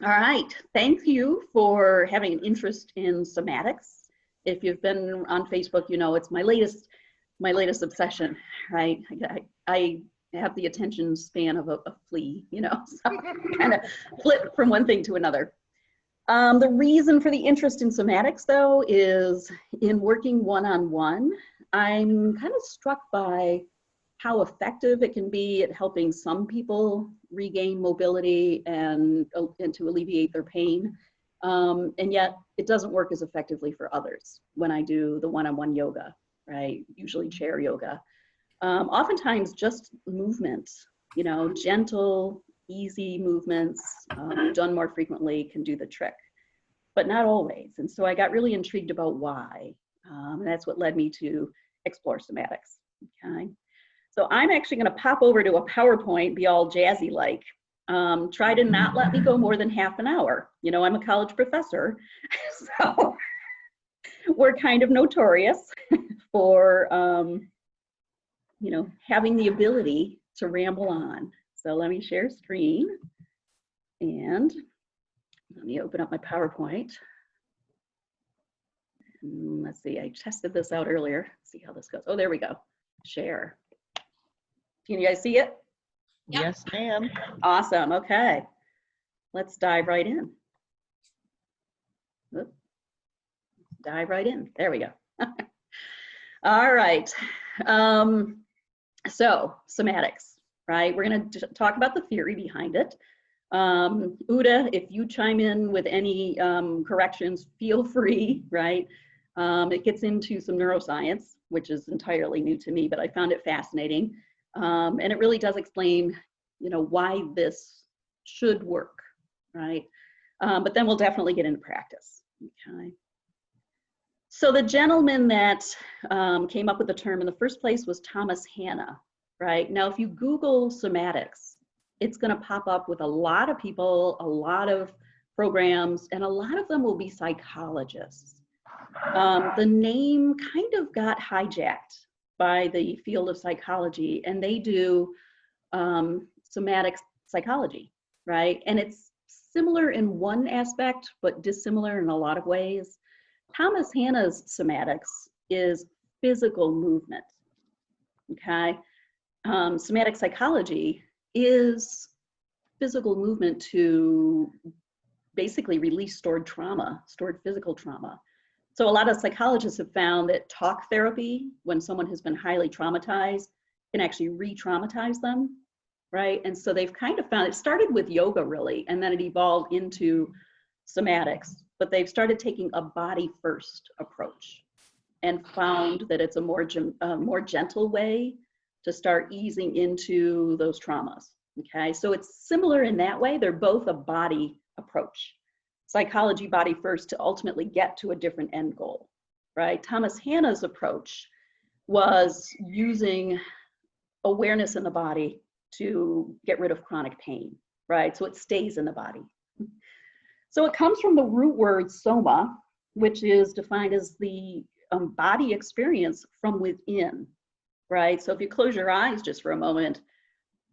All right, thank you for having an interest in somatics. If you've been on Facebook, you know it's my latest obsession, right? I have the attention span of a flea, you know, so kind of flip from one thing to another. The reason for the interest in somatics, though, is in working one-on-one, I'm kind of struck by how effective it can be at helping some people regain mobility and to alleviate their pain. And yet it doesn't work as effectively for others when I do the one-on-one yoga, right? Usually chair yoga. Oftentimes just movement, you know, gentle, easy movements done more frequently can do the trick, but not always. And so I got really intrigued about why. And that's what led me to explore somatics, okay? So I'm actually going to pop over to a PowerPoint, be all jazzy like. Try to not let me go more than half an hour. You know, I'm a college professor, so we're kind of notorious for, you know, having the ability to ramble on. So let me share screen and let me open up my PowerPoint. Let's see, I tested this out earlier. Let's see how this goes. Oh, there we go. Share. Can you guys see it? Yep. Yes, ma'am. Awesome. Okay. Let's dive right in. Oops. Dive right in. There we go. All right. So somatics, right? We're going to talk about the theory behind it. Uda, if you chime in with any corrections, feel free, right? It gets into some neuroscience, which is entirely new to me, but I found it fascinating. And it really does explain, you know, why this should work, right? But then we'll definitely get into practice, okay? So the gentleman that came up with the term in the first place was Thomas Hanna, right? Now, if you Google somatics, it's gonna pop up with a lot of people, a lot of programs, and a lot of them will be psychologists. The name kind of got hijacked by the field of psychology, and they do somatic psychology, right? And it's similar in one aspect, but dissimilar in a lot of ways. Thomas Hanna's somatics is physical movement, okay? Somatic psychology is physical movement to basically release stored trauma, stored physical trauma. So a lot of psychologists have found that talk therapy, when someone has been highly traumatized, can actually re-traumatize them, right? And so they've kind of found, it started with yoga really, and then it evolved into somatics, but they've started taking a body first approach and found that it's a more gentle way to start easing into those traumas, okay? So it's similar in that way. They're both a body approach. Psychology body first to ultimately get to a different end goal, right? Thomas Hanna's approach was using awareness in the body to get rid of chronic pain, right? So it stays in the body. So it comes from the root word soma, which is defined as the body experience from within, right? So if you close your eyes just for a moment,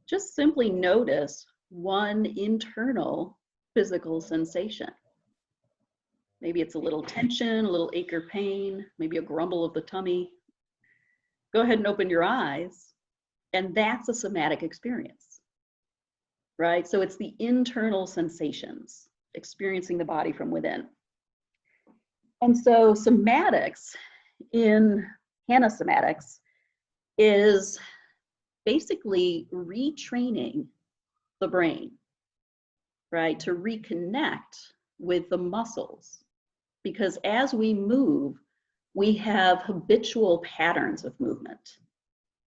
just simply notice one internal physical sensation. Maybe it's a little tension, a little ache or pain, maybe a grumble of the tummy. Go ahead and open your eyes, and that's a somatic experience, right? So it's the internal sensations, experiencing the body from within. And so somatics, in Hanna somatics, is basically retraining the brain, right? To reconnect with the muscles. Because as we move, we have habitual patterns of movement,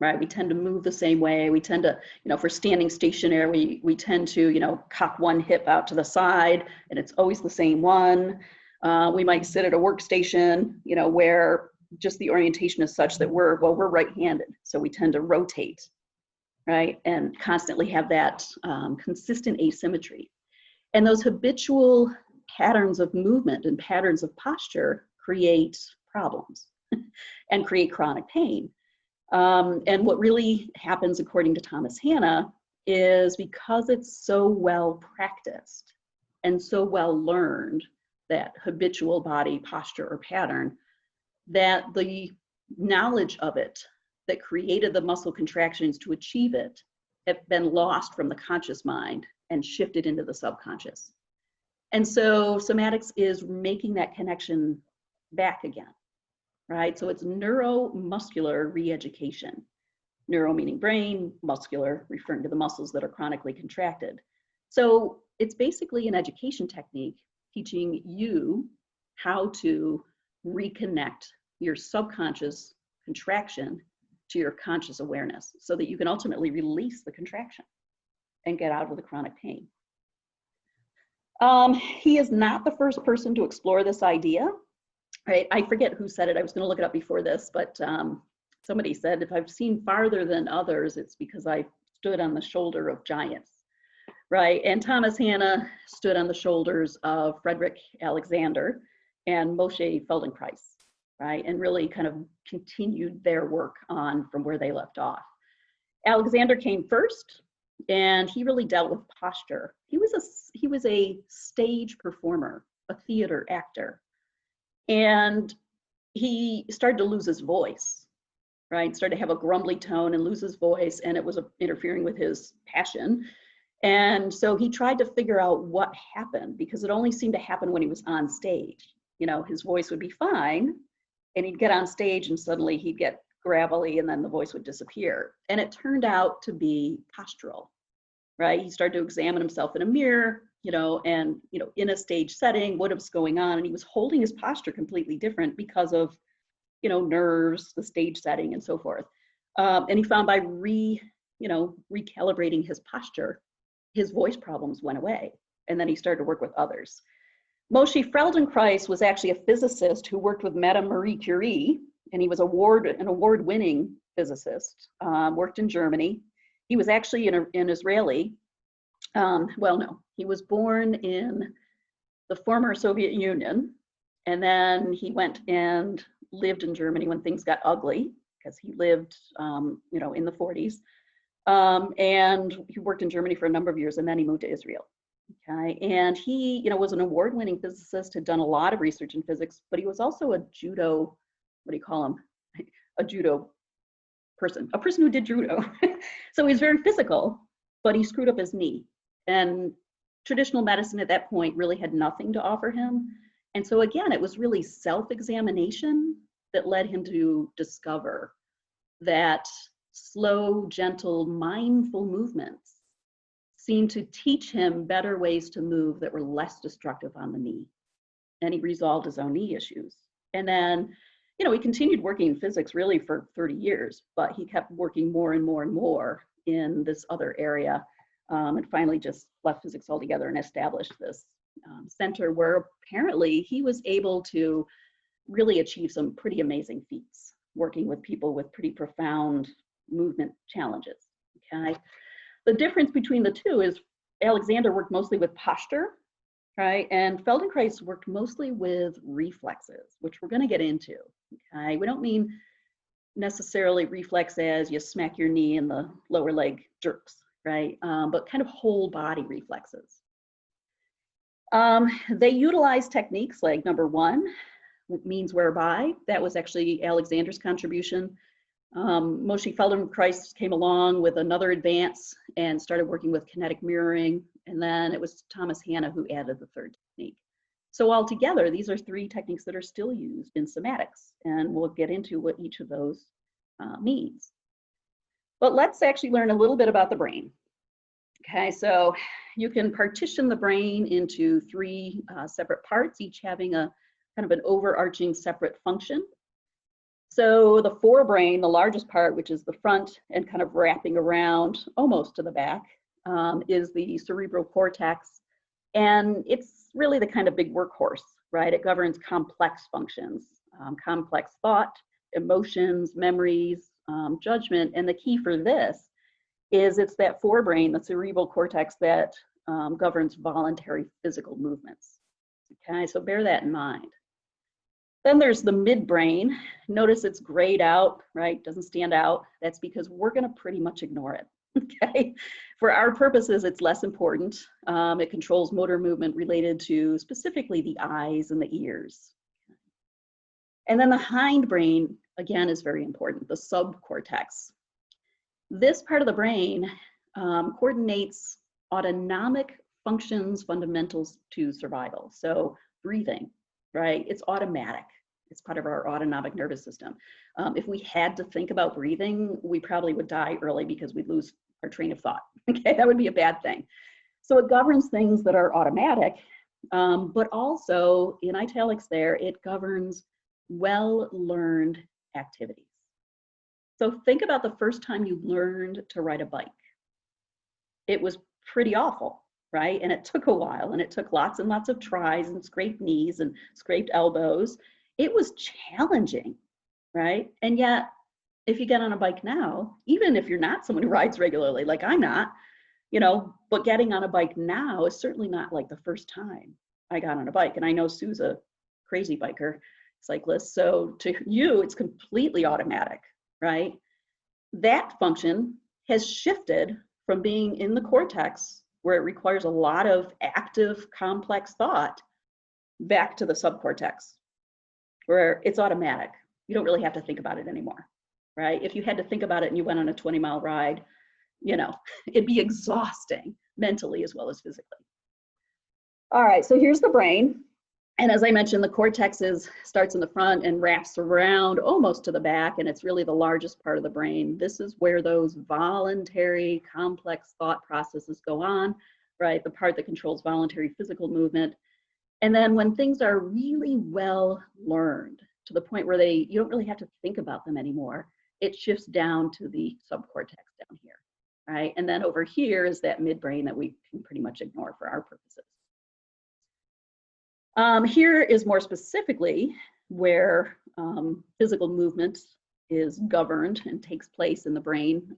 right? We tend to move the same way. We tend to, you know, if we're standing stationary, we tend to, you know, cock one hip out to the side, and it's always the same one. We might sit at a workstation, you know, where just the orientation is such that we're right-handed, so we tend to rotate, right? And constantly have that consistent asymmetry. And those habitual patterns of movement and patterns of posture create problems and create chronic pain. And what really happens, according to Thomas Hanna, is because it's so well practiced and so well learned, that habitual body posture or pattern, that the knowledge of it that created the muscle contractions to achieve it have been lost from the conscious mind and shifted into the subconscious. And so somatics is making that connection back again, right? So it's neuromuscular re-education. Neuro meaning brain, muscular referring to the muscles that are chronically contracted. So it's basically an education technique teaching you how to reconnect your subconscious contraction to your conscious awareness so that you can ultimately release the contraction and get out of the chronic pain. He is not the first person to explore this idea, right? I forget who said it. I was going to look it up before this, but somebody said, if I've seen farther than others, it's because I stood on the shoulder of giants, right? And Thomas Hanna stood on the shoulders of Frederick Alexander and Moshe Feldenkrais, right? And really kind of continued their work on from where they left off. Alexander came first, and he really dealt with posture. He was a stage performer, a theater actor, and he started to lose his voice, right? Started to have a grumbly tone and lose his voice, and it was interfering with his passion. And so he tried to figure out what happened, because it only seemed to happen when he was on stage. You know, his voice would be fine, and he'd get on stage and suddenly he'd get gravelly and then the voice would disappear. And it turned out to be postural, right? He started to examine himself in a mirror, and, in a stage setting, what was going on. And he was holding his posture completely different because of, nerves, the stage setting and so forth. And he found by recalibrating his posture, his voice problems went away. And then he started to work with others. Moshe Feldenkrais was actually a physicist who worked with Madame Marie Curie, and he was an award-winning physicist, worked in Germany. He was actually an Israeli. He was born in the former Soviet Union, and then he went and lived in Germany when things got ugly, because he lived, in the 40s. And he worked in Germany for a number of years, and then he moved to Israel. Okay, and he, was an award-winning physicist, had done a lot of research in physics, but he was also a judo, a judo person, a person who did judo. So he's very physical, but he screwed up his knee. And traditional medicine at that point really had nothing to offer him. And so again, it was really self-examination that led him to discover that slow, gentle, mindful movements seemed to teach him better ways to move that were less destructive on the knee. And he resolved his own knee issues. And then, he continued working in physics really for 30 years, but he kept working more and more and more in this other area, and finally just left physics altogether and established this center where apparently he was able to really achieve some pretty amazing feats, working with people with pretty profound movement challenges, okay? The difference between the two is Alexander worked mostly with posture, right? And Feldenkrais worked mostly with reflexes, which we're going to get into, okay? We don't mean necessarily reflex as you smack your knee and the lower leg jerks, right? But kind of whole body reflexes. They utilize techniques like number one, means whereby. That was actually Alexander's contribution. Moshe Feldenkrais came along with another advance and started working with kinetic mirroring. And then it was Thomas Hanna who added the third technique. So altogether, these are three techniques that are still used in somatics. And we'll get into what each of those means. But let's actually learn a little bit about the brain. Okay, so you can partition the brain into three separate parts, each having a kind of an overarching separate function. So the forebrain, the largest part, which is the front and kind of wrapping around almost to the back, is the cerebral cortex. And it's really the kind of big workhorse, right? It governs complex functions, complex thought, emotions, memories, judgment. And the key for this is it's that forebrain, the cerebral cortex, that governs voluntary physical movements. Okay, so bear that in mind. Then there's the midbrain. Notice it's grayed out, right? Doesn't stand out. That's because we're going to pretty much ignore it. okay? For our purposes, it's less important. It controls motor movement related to specifically the eyes and the ears. And then the hindbrain, again, is very important, the subcortex. This part of the brain coordinates autonomic functions fundamentals to survival. So breathing, right? It's automatic. It's part of our autonomic nervous system. If we had to think about breathing, we probably would die early because we'd lose our train of thought. Okay, that would be a bad thing. So it governs things that are automatic, but also in italics there, it governs well-learned activities. So think about the first time you learned to ride a bike. It was pretty awful, right? And it took a while, and it took lots and lots of tries and scraped knees and scraped elbows. It was challenging, right? And yet, if you get on a bike now, even if you're not someone who rides regularly, like I'm not, you know, but getting on a bike now is certainly not like the first time I got on a bike. And I know Sue's a crazy biker, cyclist. So to you, it's completely automatic, right? That function has shifted from being in the cortex, where it requires a lot of active, complex thought, back to the subcortex, where it's automatic. You don't really have to think about it anymore, right? If you had to think about it and you went on a 20-mile ride, you know, it'd be exhausting mentally as well as physically. All right, so here's the brain. And as I mentioned, the cortex starts in the front and wraps around almost to the back, and it's really the largest part of the brain. This is where those voluntary, complex thought processes go on, right? The part that controls voluntary physical movement. And then when things are really well learned, to the point where you don't really have to think about them anymore, it shifts down to the subcortex down here, right? And then over here is that midbrain that we can pretty much ignore for our purposes. Here is more specifically where physical movement is governed and takes place in the brain.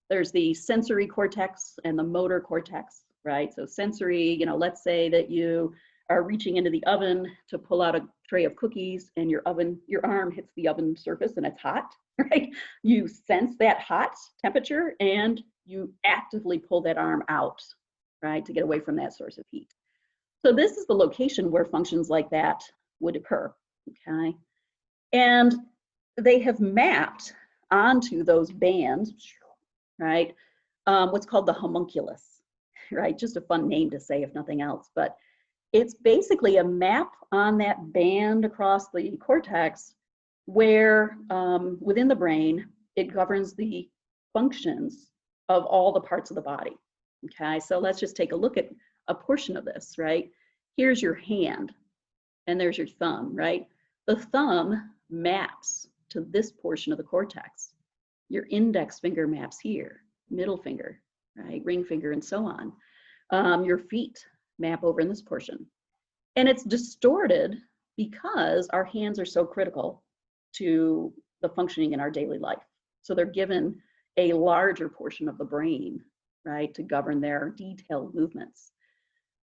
There's the sensory cortex and the motor cortex, right? So sensory, you know, let's say that you are reaching into the oven to pull out a tray of cookies, and your arm hits the oven surface and it's hot, right? You sense that hot temperature and you actively pull that arm out, right, to get away from that source of heat. So this is the location where functions like that would occur, okay? And they have mapped onto those bands, right, what's called the homunculus, right? Just a fun name to say if nothing else, but it's basically a map on that band across the cortex where within the brain, it governs the functions of all the parts of the body, okay? So let's just take a look at a portion of this, right? Here's your hand, and there's your thumb, right? The thumb maps to this portion of the cortex. Your index finger maps here, middle finger, right? Ring finger, and so on. Your feet map over in this portion. And it's distorted because our hands are so critical to the functioning in our daily life. So they're given a larger portion of the brain, right, to govern their detailed movements.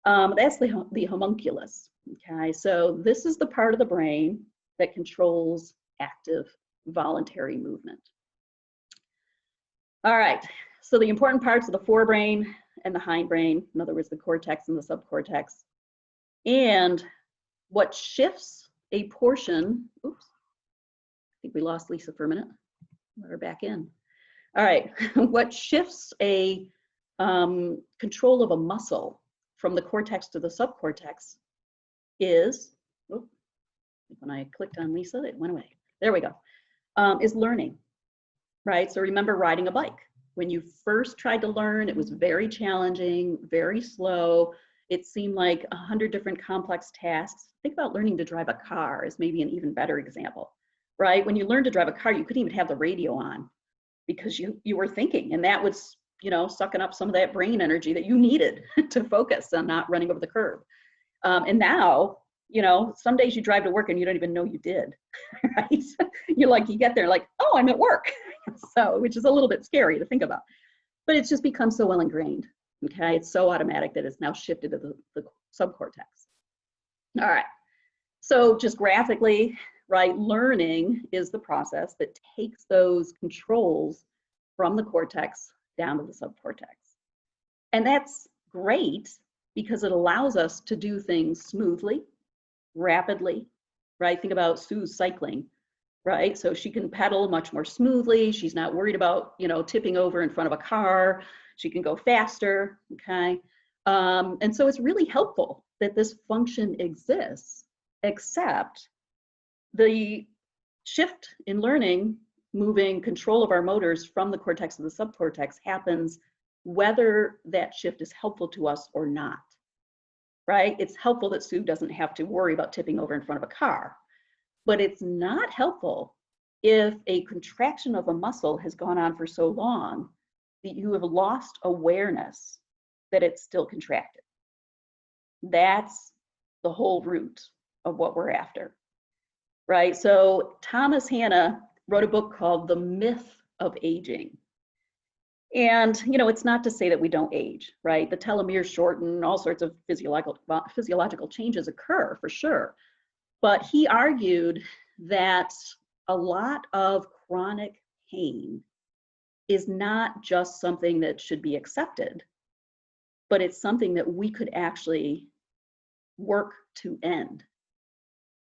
That's the homunculus, okay? So this is the part of the brain that controls active voluntary movement. All right, so the important parts of the forebrain and the hindbrain, in other words, the cortex and the subcortex. And what shifts a portion, oops, I think we lost Lisa for a minute. Let her back in. All right, what shifts a control of a muscle from the cortex to the subcortex is, oh, when I clicked on Lisa, it went away. There we go, is learning, right? So remember riding a bike. When you first tried to learn, it was very challenging, very slow. It seemed like 100 different complex tasks. Think about learning to drive a car as maybe an even better example, right? When you learned to drive a car, you couldn't even have the radio on because you were thinking, and that was, you know, sucking up some of that brain energy that you needed to focus on not running over the curb. And now, you know, some days you drive to work and you don't even know you did, right? You're like, you get there like, oh, I'm at work. So, which is a little bit scary to think about, but it's just become so well ingrained, okay? It's so automatic that it's now shifted to the subcortex. All right, so just graphically, right, learning is the process that takes those controls from the cortex down to the subcortex. And that's great because it allows us to do things smoothly, rapidly, right? Think about Sue's cycling, right? So she can pedal much more smoothly. She's not worried about, tipping over in front of a car. She can go faster, okay? And so it's really helpful that this function exists, except the shift in learning, moving control of our motors from the cortex to the subcortex, happens whether that shift is helpful to us or not, right? It's helpful that Sue doesn't have to worry about tipping over in front of a car, but it's not helpful if a contraction of a muscle has gone on for so long that you have lost awareness that it's still contracted. That's the whole root of what we're after, right? So Thomas Hanna wrote a book called The Myth of Aging. And, it's not to say that we don't age, right? The telomeres shorten, all sorts of physiological changes occur for sure. But he argued that a lot of chronic pain is not just something that should be accepted, but it's something that we could actually work to end,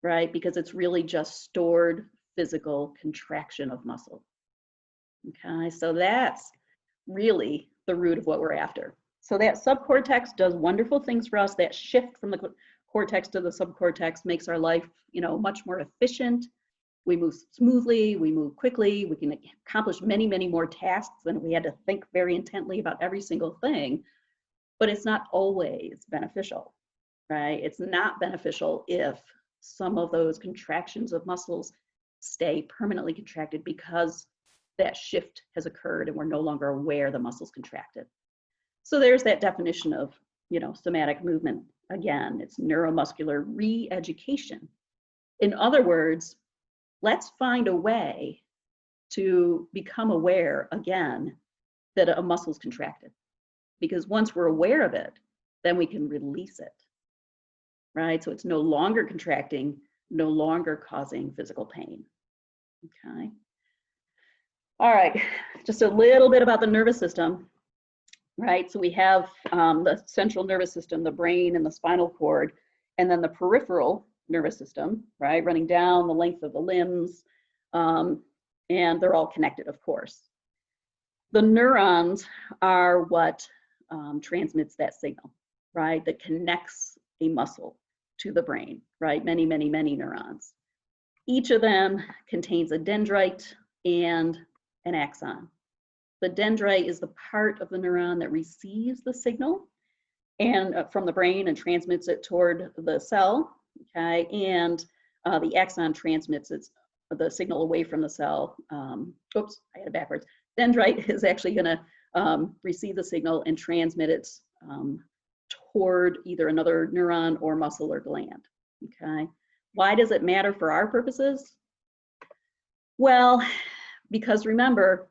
right? Because it's really just stored physical contraction of muscle. Okay, so that's really the root of what we're after. So that subcortex does wonderful things for us. That shift from the cortex to the subcortex makes our life, much more efficient. We move smoothly, we move quickly, we can accomplish many, many more tasks than if we had to think very intently about every single thing. But it's not always beneficial, right? It's not beneficial if some of those contractions of muscles stay permanently contracted because that shift has occurred and we're no longer aware the muscles contracted. So there's that definition of, somatic movement. Again, it's neuromuscular re-education. In other words, let's find a way to become aware again that a muscle's contracted. Because once we're aware of it, then we can release it, right? So it's no longer contracting, no longer causing physical pain, okay? All right, just a little bit about the nervous system, right? So we have the central nervous system, the brain and the spinal cord, and then the peripheral nervous system, right? Running down the length of the limbs, and they're all connected, of course. The neurons are what transmits that signal, right? That connects a muscle to the brain, right? Many, many, many neurons. Each of them contains a dendrite and an axon. The dendrite is the part of the neuron that receives the signal and from the brain and transmits it toward the cell, okay? And the axon transmits the signal away from the cell. Oops, I had it backwards. Dendrite is actually gonna receive the signal and transmit it toward either another neuron or muscle or gland, okay? Why does it matter for our purposes? Well, because remember,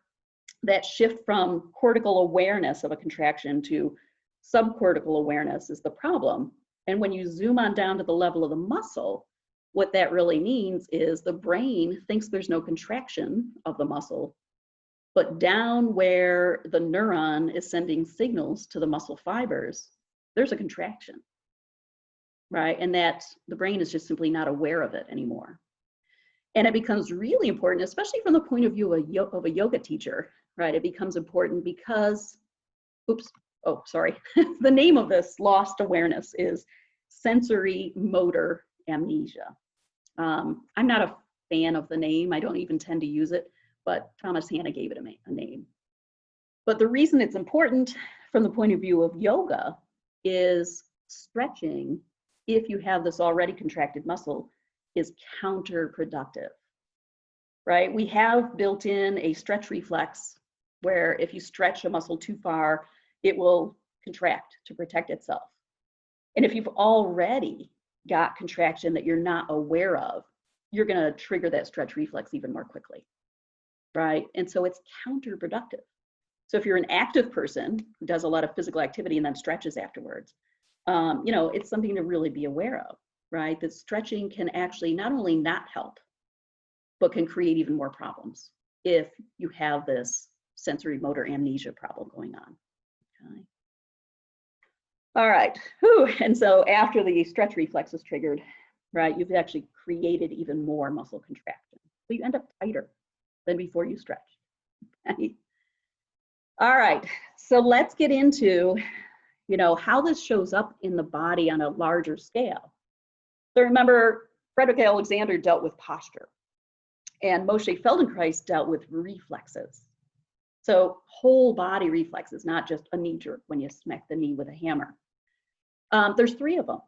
that shift from cortical awareness of a contraction to subcortical awareness is the problem. And when you zoom on down to the level of the muscle, what that really means is the brain thinks there's no contraction of the muscle, but down where the neuron is sending signals to the muscle fibers, there's a contraction, right? And that the brain is just simply not aware of it anymore. And it becomes really important, especially from the point of view of a yoga teacher, right? It becomes important because, oops, oh, sorry. The name of this lost awareness is sensory motor amnesia. I'm not a fan of the name. I don't even tend to use it, but Thomas Hanna gave it a name. But the reason it's important from the point of view of yoga is stretching, if you have this already contracted muscle, is counterproductive, right? We have built in a stretch reflex where if you stretch a muscle too far, it will contract to protect itself. And if you've already got contraction that you're not aware of, you're gonna trigger that stretch reflex even more quickly, right? And so it's counterproductive. So if you're an active person who does a lot of physical activity and then stretches afterwards, it's something to really be aware of, right? That stretching can actually not only not help, but can create even more problems if you have this sensory motor amnesia problem going on. Okay. All right, whew. And so after the stretch reflex is triggered, right, you've actually created even more muscle contraction. So you end up tighter than before you stretched. Okay. All right, so let's get into, how this shows up in the body on a larger scale. So remember, Frederick Alexander dealt with posture, and Moshe Feldenkrais dealt with reflexes. So whole body reflexes, not just a knee jerk when you smack the knee with a hammer. There's 3 of them,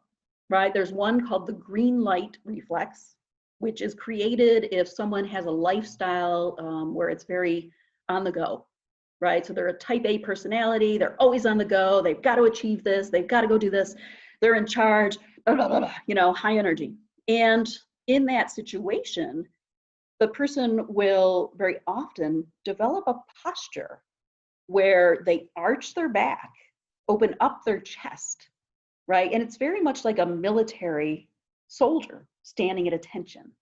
right? There's one called the green light reflex, which is created if someone has a lifestyle where it's very on the go, right? So they're a type A personality, they're always on the go, they've got to achieve this, they've got to go do this, they're in charge, blah, blah, blah, blah, high energy. And in that situation, the person will very often develop a posture where they arch their back, open up their chest, right? And it's very much like a military soldier standing at attention.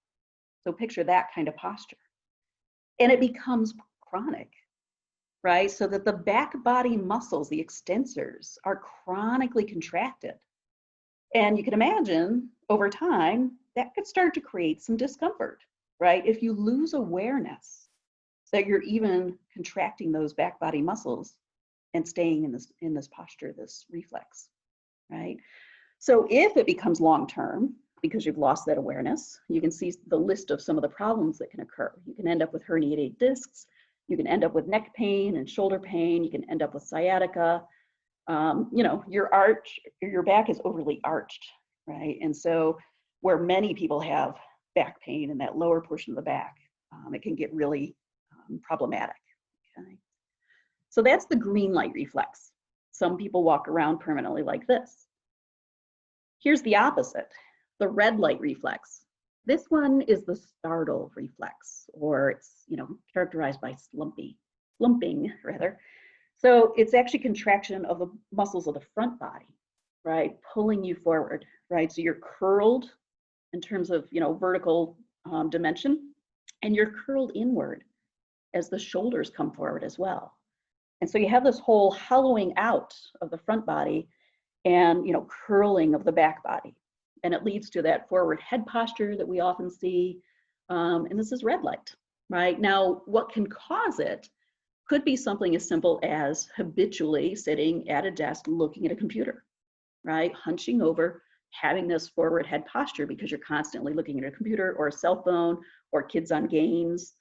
So picture that kind of posture. And it becomes chronic, right? So that the back body muscles, the extensors, are chronically contracted. And you can imagine over time, that could start to create some discomfort, right? If you lose awareness that you're even contracting those back body muscles and staying in this posture, this reflex, right? So if it becomes long-term, because you've lost that awareness, you can see the list of some of the problems that can occur. You can end up with herniated discs, you can end up with neck pain and shoulder pain, you can end up with sciatica. Your back is overly arched, right? And so where many people have back pain in that lower portion of the back, it can get really problematic, okay? So that's the green light reflex. Some people walk around permanently like this. Here's the opposite, the red light reflex. This one is the startle reflex, or it's characterized by slumping rather. So it's actually contraction of the muscles of the front body, right? Pulling you forward, right? So you're curled in terms of vertical dimension, and you're curled inward as the shoulders come forward as well. And so you have this whole hollowing out of the front body and curling of the back body. And it leads to that forward head posture that we often see. And this is red light, right? Now, what can cause it could be something as simple as habitually sitting at a desk looking at a computer, right? Hunching over, having this forward head posture because you're constantly looking at a computer or a cell phone or kids on games.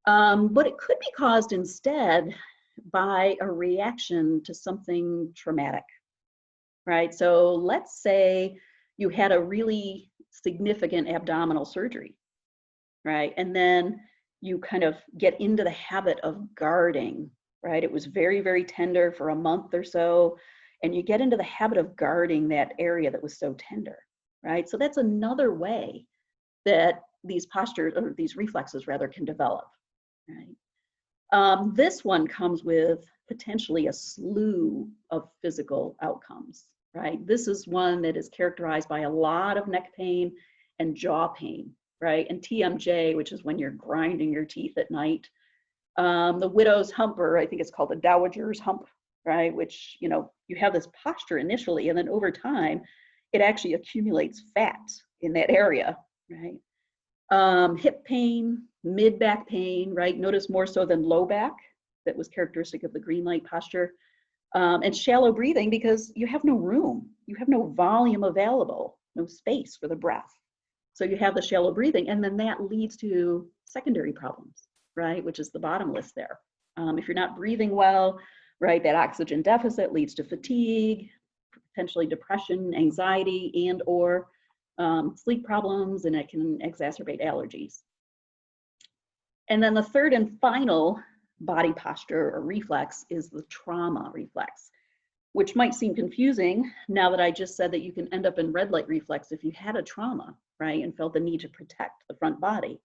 But it could be caused instead by a reaction to something traumatic, right? So let's say you had a really significant abdominal surgery, right? And then you kind of get into the habit of guarding, right? It was very, very tender for a month or so, and you get into the habit of guarding that area that was so tender, right? So that's another way that these postures, or these reflexes rather, can develop, right? This one comes with potentially a slew of physical outcomes, right? This is one that is characterized by a lot of neck pain and jaw pain, right? And TMJ, which is when you're grinding your teeth at night. The widow's hump, or I think it's called the dowager's hump, right? Which, you have this posture initially, and then over time, it actually accumulates fat in that area, right? Hip pain, mid-back pain, right? Notice more so than low back, that was characteristic of the green light posture. And shallow breathing because you have no room, you have no volume available, no space for the breath. So you have the shallow breathing, and then that leads to secondary problems, right? Which is the bottom list there. If you're not breathing well, right, that oxygen deficit leads to fatigue, potentially depression, anxiety, and or sleep problems, and it can exacerbate allergies. And then the third and final body posture or reflex is the trauma reflex, which might seem confusing now that I just said that you can end up in red light reflex if you had a trauma, right, and felt the need to protect the front body.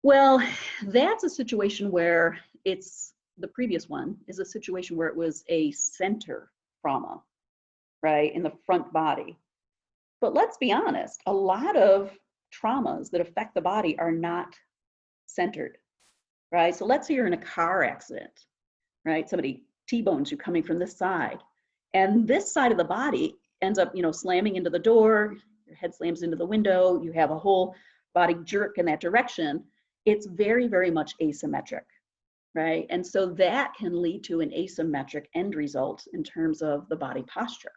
Well, that's a situation where the previous one is a situation where it was a center trauma, right, in the front body. But let's be honest, a lot of traumas that affect the body are not centered, right? So let's say you're in a car accident, right? Somebody T-bones you coming from this side, and this side of the body ends up, slamming into the door, your head slams into the window, you have a whole body jerk in that direction. It's very, very much asymmetric, right? And so that can lead to an asymmetric end result in terms of the body posture.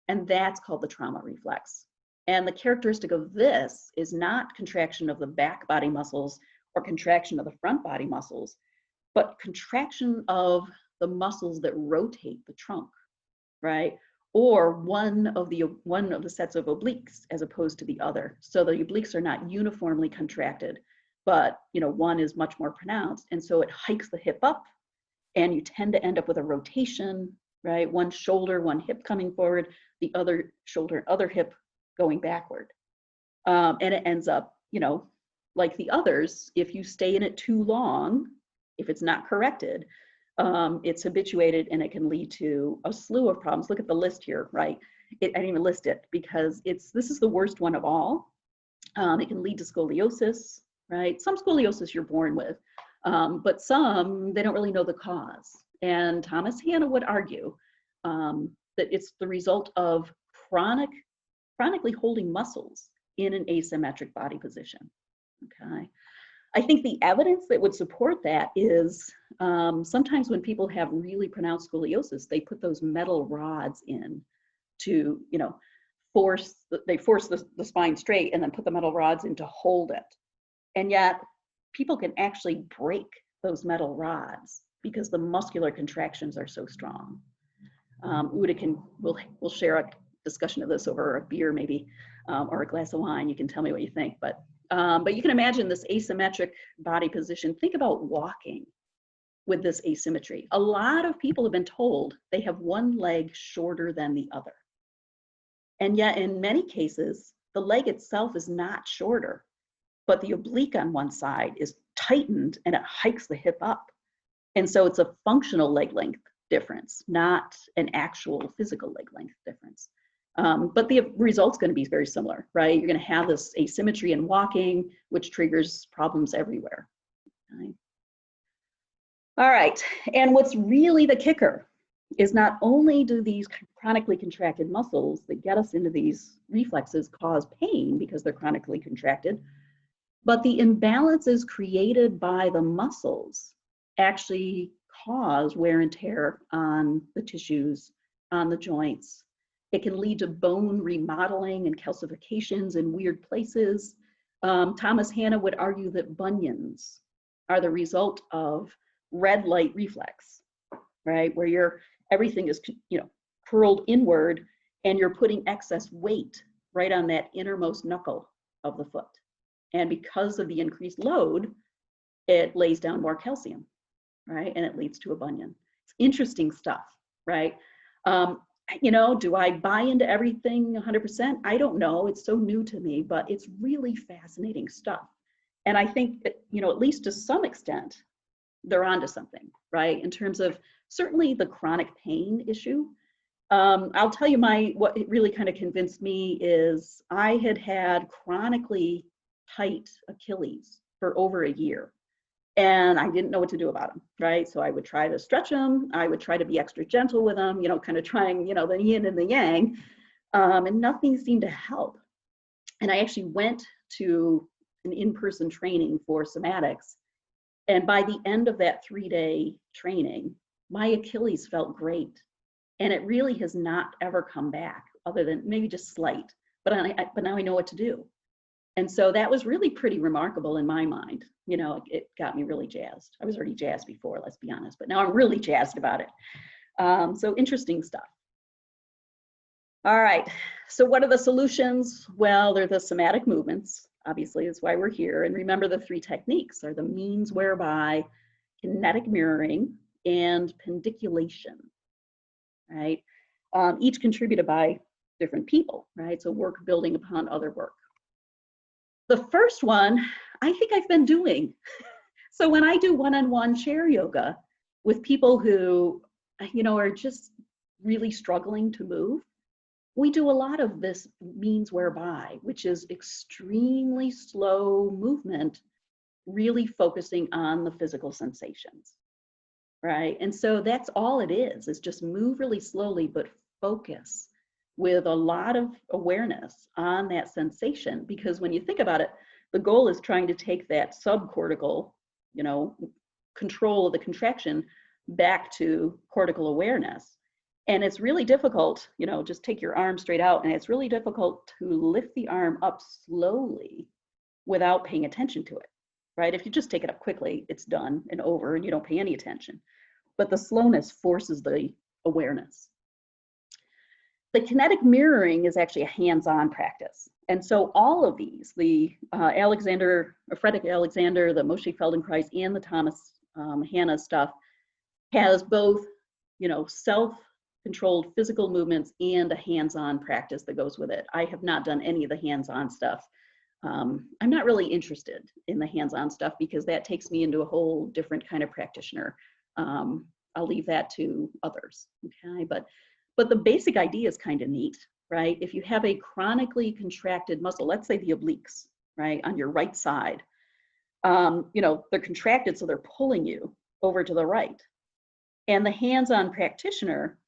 And that's called the trauma reflex. And the characteristic of this is not contraction of the back body muscles or contraction of the front body muscles, but contraction of the muscles that rotate the trunk, right? Or one of the sets of obliques as opposed to the other. So the obliques are not uniformly contracted, but one is much more pronounced. And so it hikes the hip up, and you tend to end up with a rotation, right? One shoulder, one hip coming forward, the other shoulder, other hip going backward. And it ends up, like the others, if you stay in it too long, if it's not corrected, it's habituated, and it can lead to a slew of problems. Look at the list here, right? I didn't even list it because this is the worst one of all. It can lead to scoliosis, right? Some scoliosis you're born with, but some, they don't really know the cause. And Thomas Hanna would argue that it's the result of chronically holding muscles in an asymmetric body position, okay? I think the evidence that would support that is sometimes when people have really pronounced scoliosis, they put those metal rods in to, force the spine straight and then put the metal rods in to hold it. And yet people can actually break those metal rods because the muscular contractions are so strong. Uda we'll share a discussion of this over a beer maybe, or a glass of wine. You can tell me what you think, but you can imagine this asymmetric body position. Think about walking with this asymmetry. A lot of people have been told they have one leg shorter than the other. And yet in many cases, the leg itself is not shorter, but the oblique on one side is tightened and it hikes the hip up. And so it's a functional leg length difference, not an actual physical leg length difference. But the result's going to be very similar, right? You're going to have this asymmetry in walking, which triggers problems everywhere. Okay. All right, and what's really the kicker is not only do these chronically contracted muscles that get us into these reflexes cause pain because they're chronically contracted, but the imbalances created by the muscles actually cause wear and tear on the tissues, on the joints. It can lead to bone remodeling and calcifications in weird places. Thomas Hanna would argue that bunions are the result of red light reflex, right? Where everything is, curled inward, and you're putting excess weight right on that innermost knuckle of the foot. And because of the increased load, it lays down more calcium, right? And it leads to a bunion. It's interesting stuff, right? Do I buy into everything 100%? I don't know. It's so new to me, but it's really fascinating stuff. And I think that, at least to some extent, they're onto something, right? In terms of certainly the chronic pain issue. I'll tell you what it really kind of convinced me is I had chronically tight Achilles for over a year. And I didn't know what to do about them, right? So I would try to stretch them. I would try to be extra gentle with them, kind of trying, the yin and the yang, and nothing seemed to help. And I actually went to an in-person training for Somatics. And by the end of that 3-day training, my Achilles felt great. And it really has not ever come back other than maybe just slight, but now I know what to do. And so that was really pretty remarkable in my mind. It got me really jazzed. I was already jazzed before, let's be honest, but now I'm really jazzed about it. So interesting stuff. All right, so what are the solutions? Well, they're the somatic movements. Obviously, that's why we're here. And remember, the 3 techniques are the means whereby, kinetic mirroring, and pendiculation, right? Each contributed by different people, right? So work building upon other work. The first one, I think I've been doing. So when I do one-on-one chair yoga with people who, are just really struggling to move, we do a lot of this means whereby, which is extremely slow movement really focusing on the physical sensations, right? And so that's all it is just move really slowly, but focus with a lot of awareness on that sensation. Because when you think about it, the goal is trying to take that subcortical, you know, control of the contraction back to cortical awareness. And it's really difficult, you know, just take your arm straight out, and it's really difficult to lift the arm up slowly without paying attention to it, right? If you just take it up quickly, it's done and over and you don't pay any attention. But the slowness forces the awareness. The kinetic mirroring is actually a hands-on practice. And so all of these, the Frederick Alexander, the Moshe Feldenkrais, and the Thomas Hanna stuff has both, you know, self-controlled physical movements and a hands-on practice that goes with it. I have not done any of the hands-on stuff. I'm not really interested in the hands-on stuff because that takes me into a whole different kind of practitioner. I'll leave that to others, okay? But the basic idea is kind of neat, right? If you have a chronically contracted muscle, let's say the obliques, right, on your right side, you know, they're contracted, so they're pulling you over to the right. And the hands-on practitioner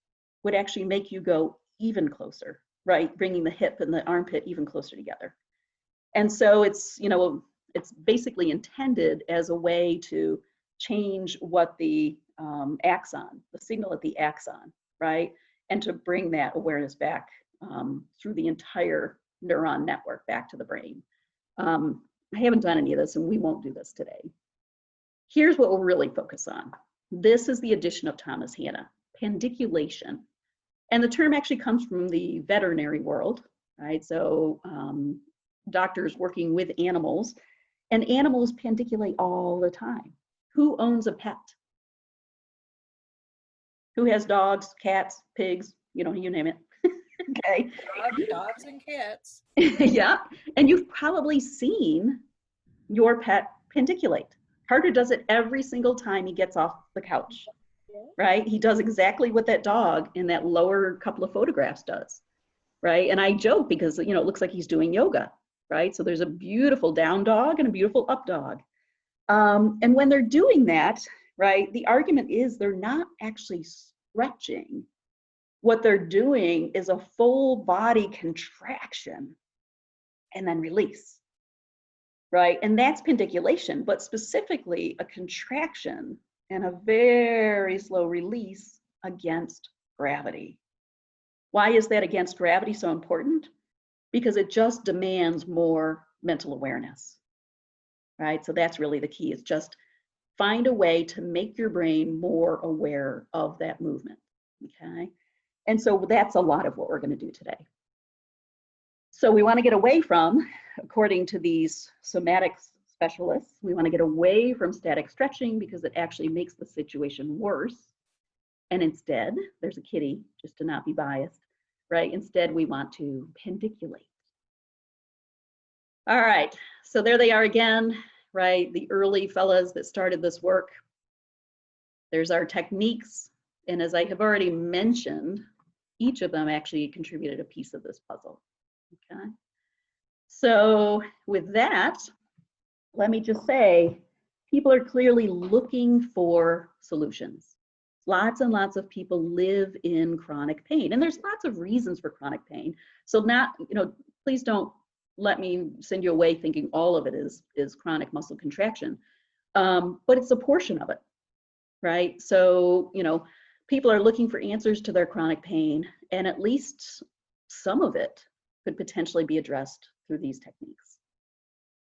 would actually make you go even closer, right? Bringing the hip and the armpit even closer together. And so it's, you know, it's basically intended as a way to change what the axon, the signal at the axon, right? And to bring that awareness back through the entire neuron network back to the brain. I haven't done any of this, and we won't do this today. Here's what we'll really focus on. This is the addition of Thomas Hanna, pandiculation. And the term actually comes from the veterinary world, right? So doctors working with animals, and animals pandiculate all the time. Who owns a pet? Who has dogs, cats, pigs, you know, you name it. Okay. Dogs and cats. Yeah, and you've probably seen your pet pandiculate. Carter does it every single time he gets off the couch, right? He does exactly what that dog in that lower couple of photographs does, right? And I joke because, you know, it looks like he's doing yoga, right? So there's a beautiful down dog and a beautiful up dog. And when they're doing that, right, the argument is they're not actually stretching. What they're doing is a full body contraction and then release, right? And that's pandiculation, but specifically a contraction and a very slow release against gravity. Why is that against gravity so important? Because it just demands more mental awareness, right? So that's really the key, is just find a way to make your brain more aware of that movement, okay? And so that's a lot of what we're going to do today. So we want to get away from, according to these somatics specialists, we want to get away from static stretching because it actually makes the situation worse. And instead, there's a kitty, just to not be biased, right? Instead, we want to pandiculate. All right, so there they are again, right? The early fellas that started this work. There's our techniques. And as I have already mentioned, each of them actually contributed a piece of this puzzle, okay? So with that, let me just say, people are clearly looking for solutions. Lots and lots of people live in chronic pain, and there's lots of reasons for chronic pain. So not, you know, please don't let me send you away thinking all of it is chronic muscle contraction, but it's a portion of it, right? So, you know, people are looking for answers to their chronic pain, and at least some of it could potentially be addressed through these techniques.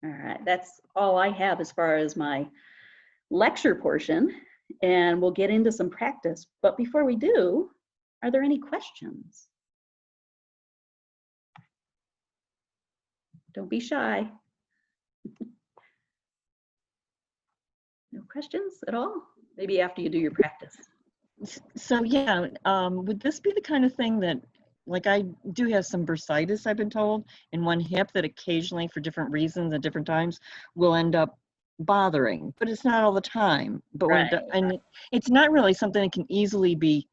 All right, that's all I have as far as my lecture portion, and we'll get into some practice. But before we do, are there any questions? Don't be shy. No questions at all? Maybe after you do your practice. So yeah, would this be the kind of thing that, like, I do have some bursitis, I've been told, in one hip that occasionally, for different reasons at different times, will end up bothering, but it's not all the time. But when and it's not really something that can easily be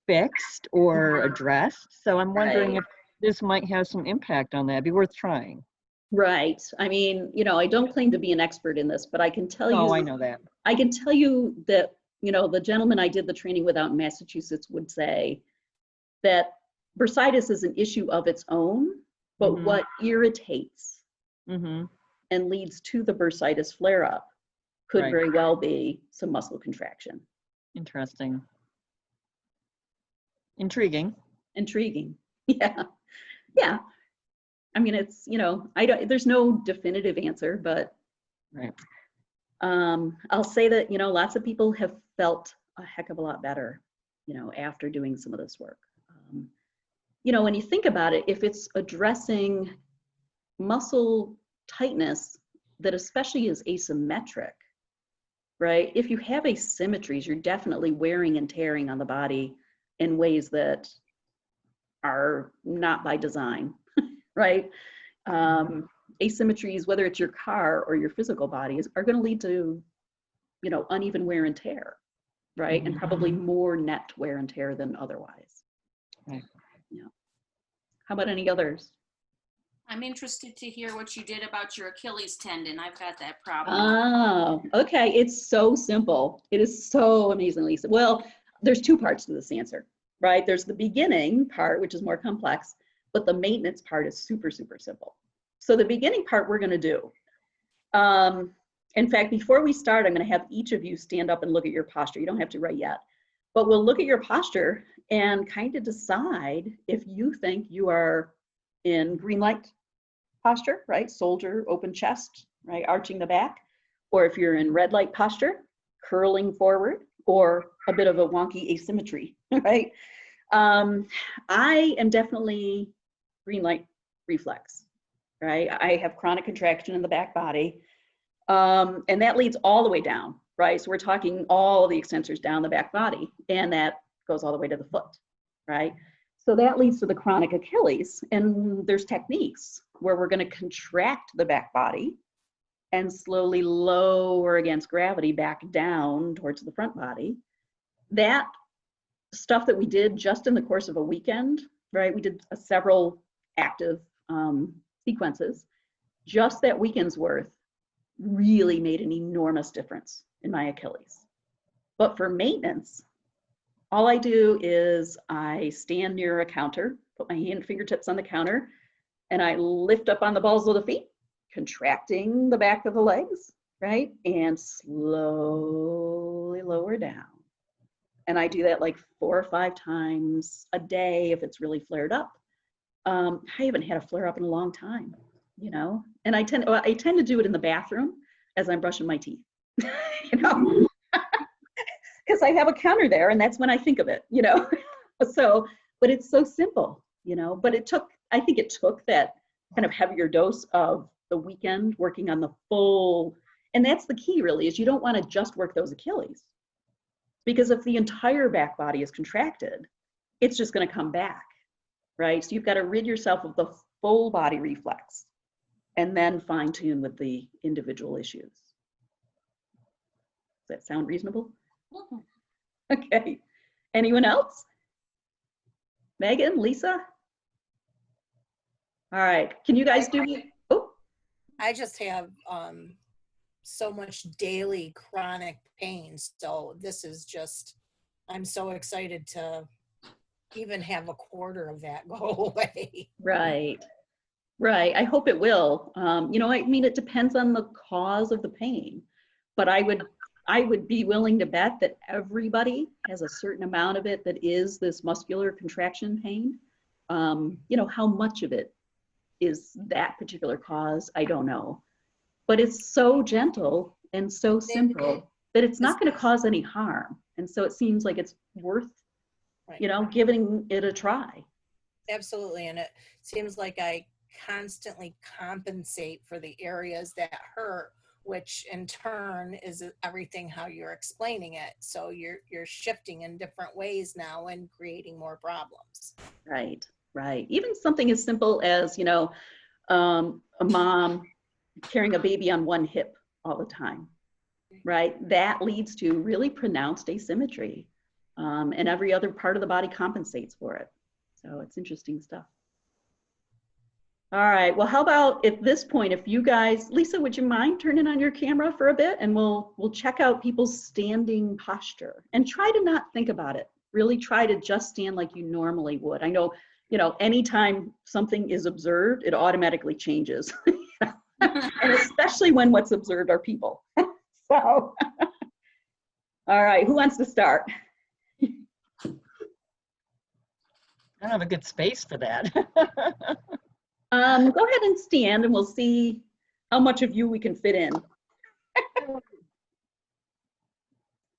fixed or addressed. So I'm wondering if this might have some impact on that. It'd be worth trying. Right. I mean, I don't claim to be an expert in this, but I can tell Oh, you, I know that. I can tell you that, the gentleman I did the training with out in Massachusetts would say that bursitis is an issue of its own, but Mhm. what irritates Mm-hmm. and leads to the bursitis flare-up could Right. very well be some muscle contraction. Interesting. Intriguing. Intriguing. Yeah. Yeah. I mean, it's, there's no definitive answer, but Right. I'll say that, lots of people have felt a heck of a lot better, after doing some of this work. When you think about it, if it's addressing muscle tightness that especially is asymmetric, right? If you have asymmetries, you're definitely wearing and tearing on the body in ways that are not by design, right? Asymmetries, whether it's your car or your physical body, are going to lead to, uneven wear and tear, right? And probably more net wear and tear than otherwise. Right. Yeah. How about any others? I'm interested to hear what you did about your Achilles tendon. I've got that problem. Oh, okay. It's so simple. It is so amazingly simple. Well, there's two parts to this answer, right? There's the beginning part, which is more complex, but the maintenance part is super, super simple. So the beginning part we're going to do. In fact, before we start, I'm going to have each of you stand up and look at your posture. You don't have to right yet, but we'll look at your posture and kind of decide if you think you are in green light posture, right? Soldier, open chest, right? Arching the back. Or if you're in red light posture, curling forward, or a bit of a wonky asymmetry, right? I am definitely green light reflex, right? I have chronic contraction in the back body. And that leads all the way down, right? So we're talking all the extensors down the back body, and that goes all the way to the foot, right? So that leads to the chronic Achilles. And there's techniques where we're going to contract the back body and slowly lower against gravity back down towards the front body. That stuff that we did just in the course of a weekend, right? We did several active sequences. Just that weekend's worth really made an enormous difference in my Achilles. But for maintenance, all I do is I stand near a counter, put my hand fingertips on the counter, and I lift up on the balls of the feet, contracting the back of the legs, right? And slowly lower down. And I do that like 4 or 5 times a day if it's really flared up. I haven't had a flare up in a long time, and I tend to do it in the bathroom as I'm brushing my teeth, because I have a counter there, and that's when I think of it, So, but it's so simple, but I think it took that kind of heavier dose of the weekend working on the full, and that's the key really, is you don't want to just work those Achilles, because if the entire back body is contracted, it's just going to come back, right? So you've got to rid yourself of the full body reflex and then fine tune with the individual issues. Does that sound reasonable? Okay. Anyone else? Megan, Lisa? All right. Can you guys do me? Oh, I just have so much daily chronic pain. So this is just, I'm so excited to even have a quarter of that go away. right. Right. I hope it will. I mean, it depends on the cause of the pain, but I would be willing to bet that everybody has a certain amount of it that is this muscular contraction pain. How much of it is that particular cause, I don't know. But it's so gentle and so simple that it's not going to cause any harm. And so it seems like it's worth, giving it a try. Absolutely. And it seems like I constantly compensate for the areas that hurt, which in turn is everything how you're explaining it. So you're shifting in different ways now and creating more problems. Right. Even something as simple as, a mom carrying a baby on one hip all the time, right? That leads to really pronounced asymmetry, and every other part of the body compensates for it. So it's interesting stuff. All right, well, how about at this point, if you guys, Lisa, would you mind turning on your camera for a bit and we'll check out people's standing posture and try to not think about it. Really try to just stand like you normally would. I know, you know, anytime something is observed, it automatically changes. And especially when what's observed are people. So, all right, who wants to start? I don't have a good space for that. Go ahead and stand and we'll see how much of you we can fit in.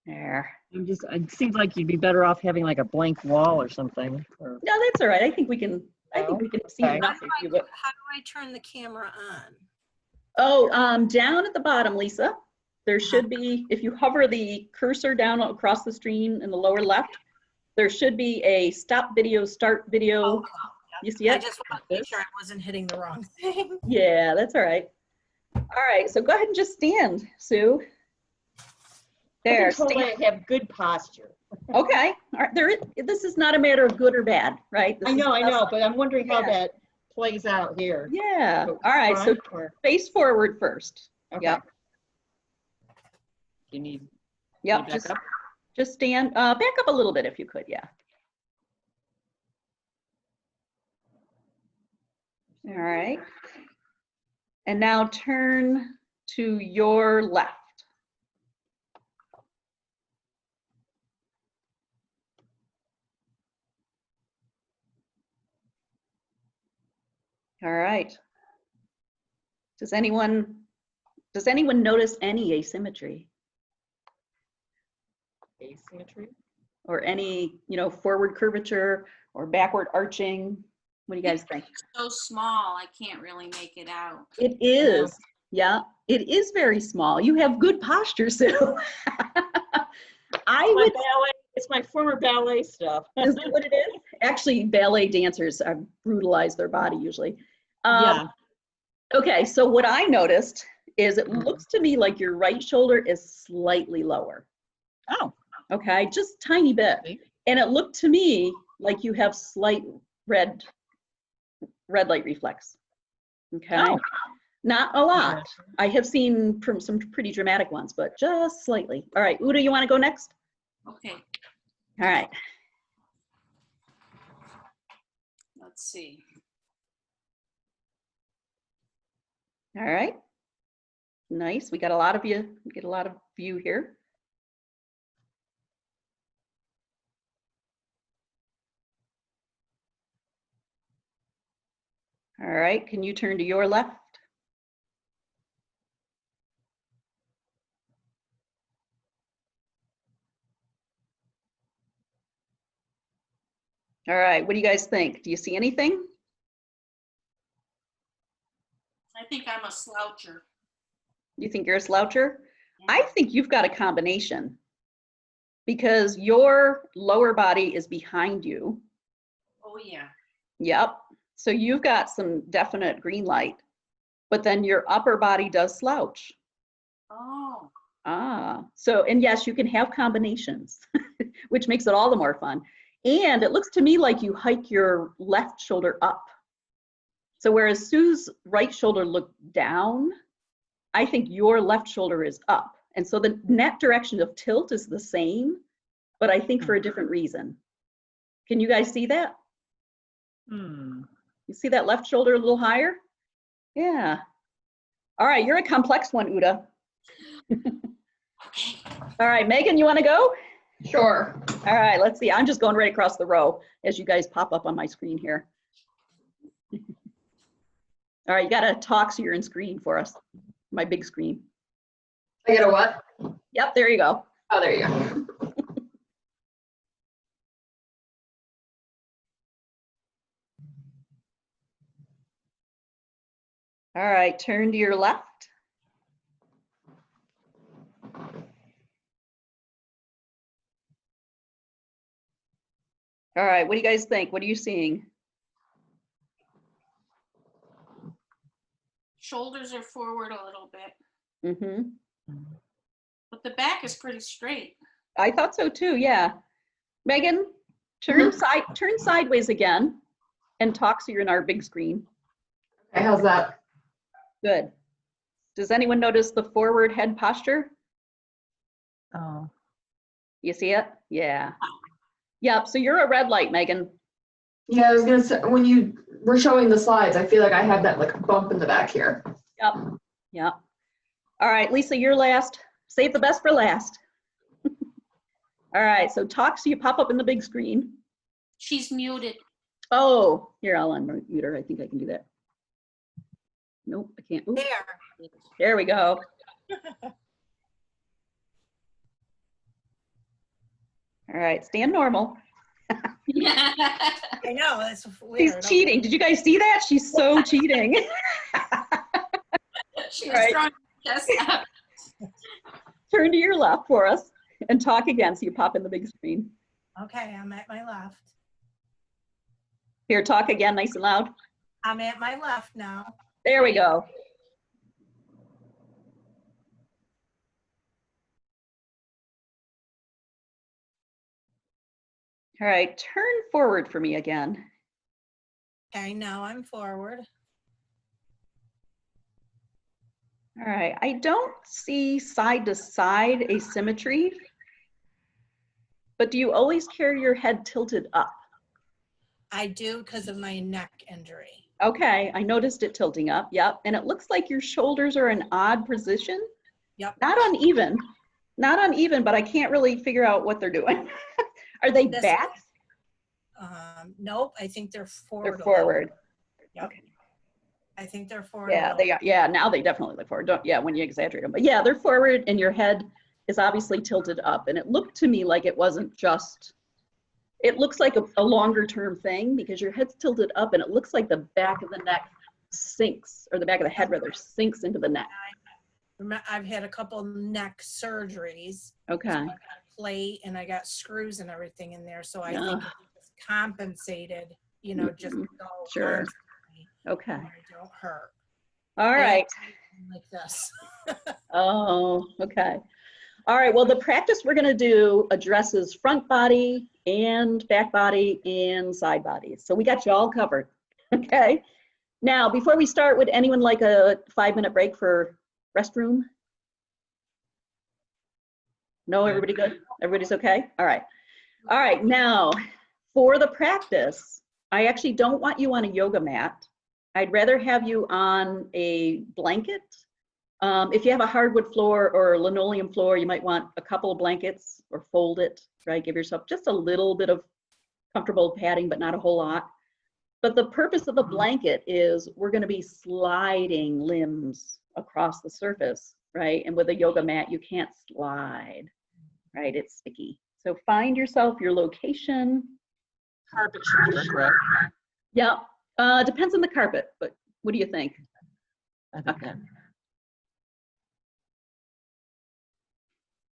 There. It seems like you'd be better off having like a blank wall or something. Or, No, that's all right. I think we can see Okay. enough of you. But, How do I turn the camera on? oh, down at the bottom, Lisa, there should be, if you hover the cursor down across the screen in the lower left, there should be a stop video, start video. Oh, You see it? I just want to make sure I wasn't hitting the wrong thing. Yeah, that's all right. All right, so go ahead and just stand, Sue. There, I've been told stand. I have good posture. Okay, all right. This is not a matter of good or bad, right? This I is know, just- but I'm wondering how Yeah. that plays out here. Yeah, So all right, so front or- face forward first. okay. Yep. You need, Yep, back up? just stand, back up a little bit if you could, yeah. All right. And now turn to your left. All right. Does anyone notice any asymmetry Asymmetry? or any, you know, forward curvature or backward arching? What do you guys think? It's so small, I can't really make it out. It is. Yeah, it is very small. You have good posture, Sue. It's my former ballet stuff. Is that what it is? Actually, ballet dancers brutalize their body usually. Yeah. Okay, so what I noticed is it looks to me like your right shoulder is slightly lower. Oh. Okay, just tiny bit. See? And it looked to me like you have slight red light reflex. Okay, Oh. not a lot. I have seen some pretty dramatic ones, but just slightly. All right, Uda, you want to go next? Okay, All right. let's see. All right. Nice. We got a lot of you. We get a lot of view here. All right. Can you turn to your left? All right. What do you guys think? Do you see anything? I think I'm a sloucher. You think you're a sloucher? I think you've got a combination because your lower body is behind you. Oh, yeah. Yep. So you've got some definite green light, but then your upper body does slouch. Oh, Ah, so, and yes, you can have combinations, which makes it all the more fun. And it looks to me like you hike your left shoulder up. So whereas Sue's right shoulder looked down, I think your left shoulder is up. And so the net direction of tilt is the same, but I think for a different reason. Can you guys see that? Hmm. You see that left shoulder a little higher? Yeah. All right, you're a complex one, Uda. okay. All right, Megan, you want to go? Sure. All right, let's see. I'm just going right across the row as you guys pop up on my screen here. All right, you got to talk so you're in screen for us. My big screen. I get a what? Yep, there you go. Oh, there you go. All right, turn to your left. All right, what do you guys think? What are you seeing? Shoulders are forward a little bit, Mm-hmm. but the back is pretty straight. I thought so too, yeah. Megan, turn sideways again and talk so you're in our big screen. Okay, how's that? Good. Does anyone notice the forward head posture? Oh, You see it? Yeah. Yep, so you're a red light, Megan. Yeah, I was gonna say, when you were showing the slides, I feel like I had that like bump in the back here. Yep, yep. All right, Lisa, you're last. Save the best for last. All right, so talk so you pop up in the big screen. She's muted. Oh, here, I'll unmute her. I think I can do that. Nope, I can't. Ooh, There. there we go. All right, stand normal. I know, that's She's weird. cheating. Did you guys see that? She's so cheating. She All was right. throwing her chest out. Turn to your left for us and talk again so you pop in the big screen. Okay, I'm at my left. Here, talk again nice and loud. I'm at my left now. There we go. All right, turn forward for me again. Okay, now I'm forward. All right, I don't see side to side asymmetry, but do you always carry your head tilted up? I do because of my neck injury. Okay, I noticed it tilting up, yep. And it looks like your shoulders are in odd position. Yep. Not uneven, but I can't really figure out what they're doing. Are they This- back? Nope, I think they're forward. They're a little. forward. Yep. Okay. I think they're forward. a Yeah, little. they are. Yeah, now they definitely look forward. Don't, yeah, when you exaggerate them. But yeah, they're forward and your head is obviously tilted up. And it looked to me like it wasn't just, it looks like a longer term thing because your head's tilted up and it looks like the back of the neck sinks, or the back of the head rather sinks into the neck. I've had a couple neck surgeries. Okay. So I got a plate and I got screws and everything in there. So I Yeah. think it's compensated, you know, just to go Sure. constantly Okay. where I don't hurt. All They right. Like this. Oh, okay. All right. Well, the practice we're going to do addresses front body and back body and side bodies. So we got you all covered. Okay. Now, before we start, would anyone like a 5-minute break for restroom? No, everybody good? Everybody's okay? All right. All right. Now, for the practice, I actually don't want you on a yoga mat. I'd rather have you on a blanket. If you have a hardwood floor or linoleum floor, you might want a couple of blankets or fold it, right? Give yourself just a little bit of comfortable padding, but not a whole lot. But the purpose of the blanket is we're going to be sliding limbs across the surface, right? And with a yoga mat, you can't slide, right? It's sticky. So find yourself your location. carpet should be correct. Yeah, depends on the carpet, but what do you think? I think that.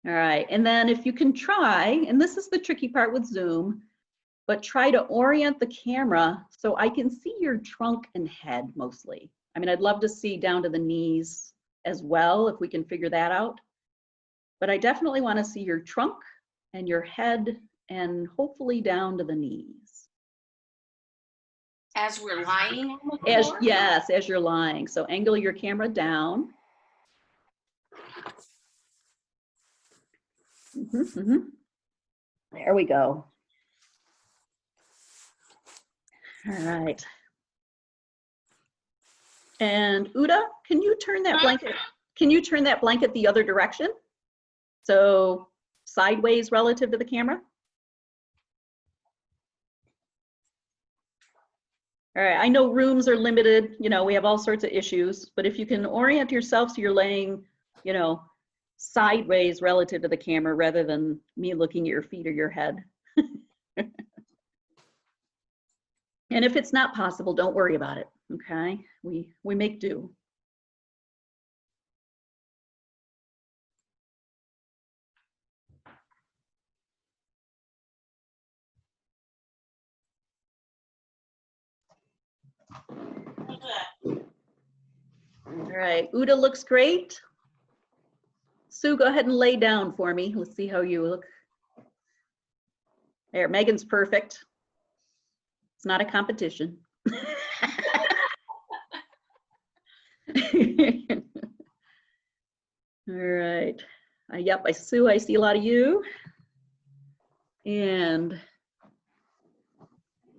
All right, and then if you can try, and this is the tricky part with Zoom, but try to orient the camera so I can see your trunk and head mostly. I mean, I'd love to see down to the knees as well, if we can figure that out. But I definitely want to see your trunk and your head and hopefully down to the knees. As we're lying on the As, floor? yes, as you're lying. So angle your camera down. There we go. All right. And Uda, can you turn that blanket? Can you turn that blanket the other direction? So sideways relative to the camera? All right, I know rooms are limited, you know, we have all sorts of issues, but if you can orient yourself so you're laying, you know, sideways relative to the camera rather than me looking at your feet or your head. And if it's not possible, don't worry about it, okay? We make do. All right, Uda looks great. Sue, go ahead and lay down for me. Let's see how you look. There, Megan's perfect. It's not a competition. All right. Yep, I see a lot of you. And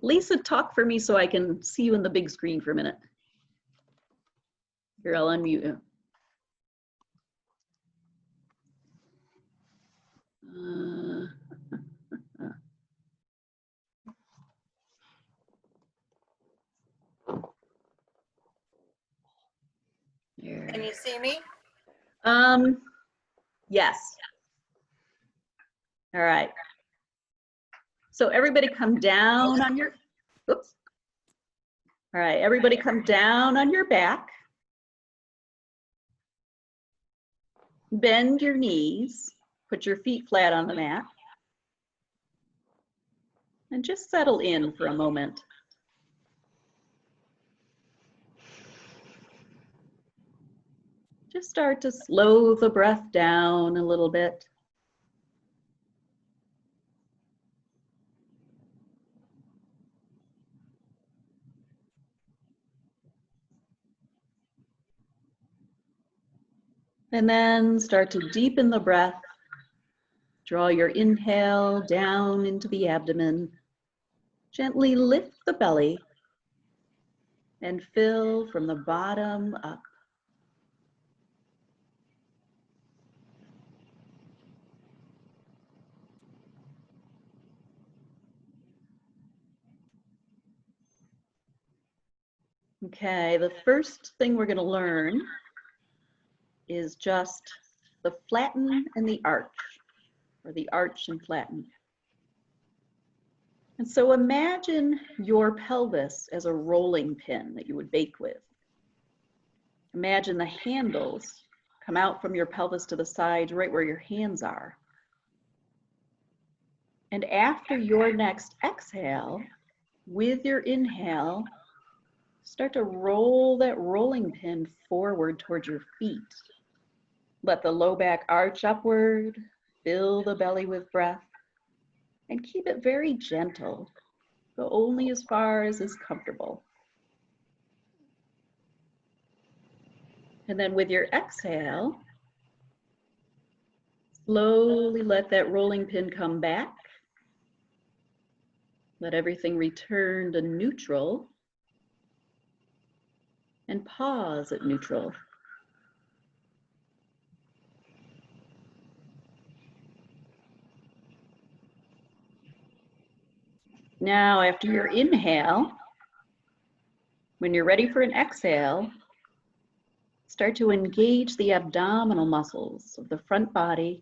Lisa, talk for me so I can see you in the big screen for a minute. Here, I'll unmute you. Can you see me? Yes. All right. So everybody come down on your, oops. All right, everybody come down on your back. Bend your knees, put your feet flat on the mat. And just settle in for a moment. Just start to slow the breath down a little bit. And then start to deepen the breath. Draw your inhale down into the abdomen. Gently lift the belly and fill from the bottom up. Okay, the first thing we're going to learn is just the flatten and the arch, or the arch and flatten. And so imagine your pelvis as a rolling pin that you would bake with. Imagine the handles come out from your pelvis to the sides right where your hands are. And after your next exhale, with your inhale, start to roll that rolling pin forward towards your feet. Let the low back arch upward, fill the belly with breath, and keep it very gentle. Go only as far as is comfortable. And then with your exhale, slowly let that rolling pin come back. Let everything return to neutral. And pause at neutral. Now, after your inhale, when you're ready for an exhale, start to engage the abdominal muscles of the front body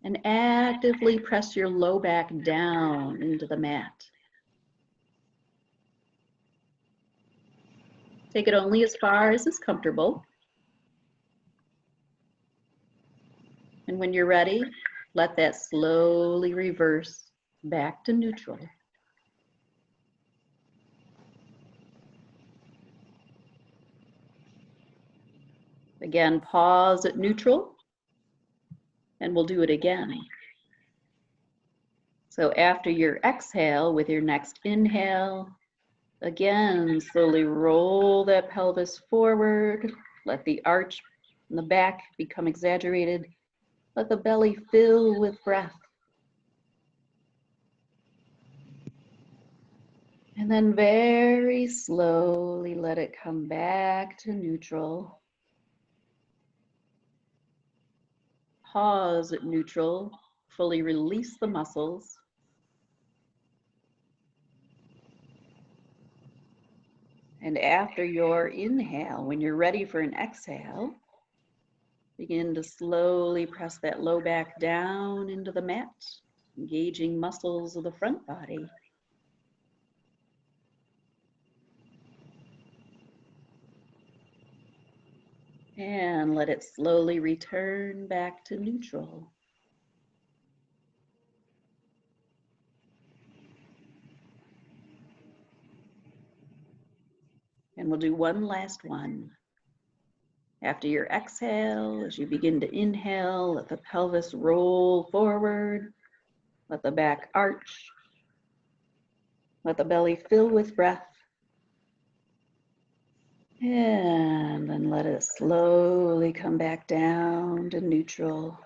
and actively press your low back down into the mat. Take it only as far as is comfortable. And when you're ready, let that slowly reverse back to neutral. Again, pause at neutral, and we'll do it again. So after your exhale, with your next inhale, again, slowly roll that pelvis forward. Let the arch in the back become exaggerated. Let the belly fill with breath. And then very slowly let it come back to neutral. Pause at neutral, fully release the muscles. And after your inhale, when you're ready for an exhale, begin to slowly press that low back down into the mat, engaging muscles of the front body. And let it slowly return back to neutral. And we'll do one last one. After your exhale, as you begin to inhale, let the pelvis roll forward. Let the back arch. Let the belly fill with breath. And then let let it slowly come back down to neutral.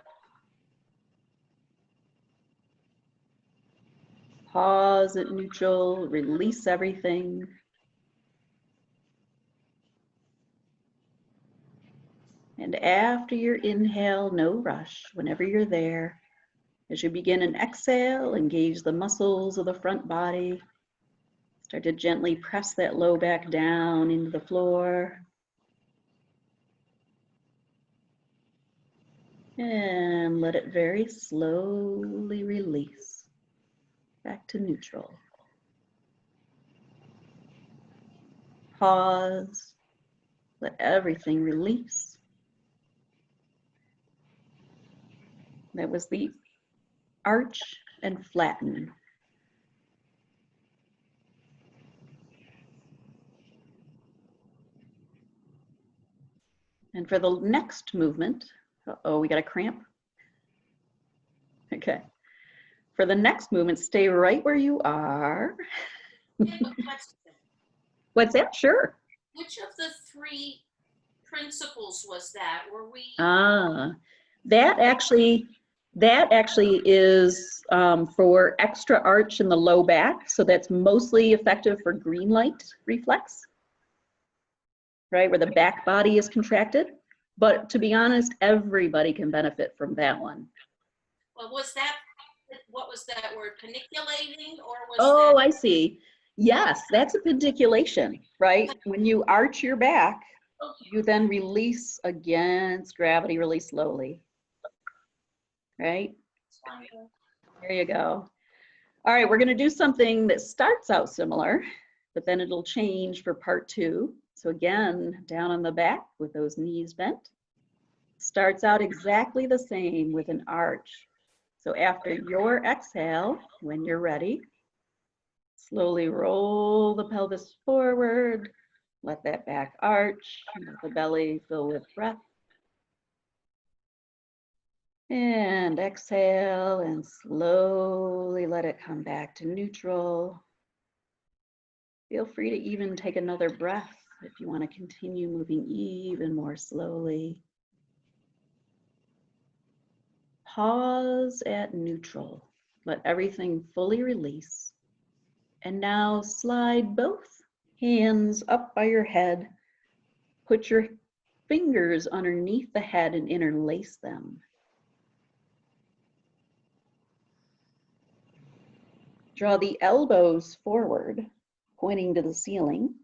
Pause at neutral, release everything. And after your inhale, no rush, whenever you're there, as you begin an exhale, engage the muscles of the front body. Start to gently press that low back down into the floor. And let it very slowly release back to neutral. Pause. Let everything release. That was the arch and flatten. And for the next movement, uh-oh, we got a cramp. Okay. For the next movement, stay right where you are. What's that? Sure. Which of the three principles was that? Were we? That actually is for extra arch in the low back. So that's mostly effective for green light reflex, right? Where the back body is contracted. But to be honest, everybody can benefit from that one. Well, was that, what was that word, paniculating, or was Oh, that? I see. Yes, that's a pediculation, right? When you arch your back, Okay. you then release against gravity really slowly, right? There you go. All right, we're going to do something that starts out similar, but then it'll change for part two. So again, down on the back with those knees bent. Starts out exactly the same with an arch. So after your exhale, when you're ready, slowly roll the pelvis forward. Let that back arch, let the belly fill with breath. And exhale and slowly let it come back to neutral. Feel free to even take another breath if you want to continue moving even more slowly. Pause at neutral. Let everything fully release. And now slide both hands up by your head. Put your fingers underneath the head and interlace them. Draw the elbows forward, pointing to the ceiling.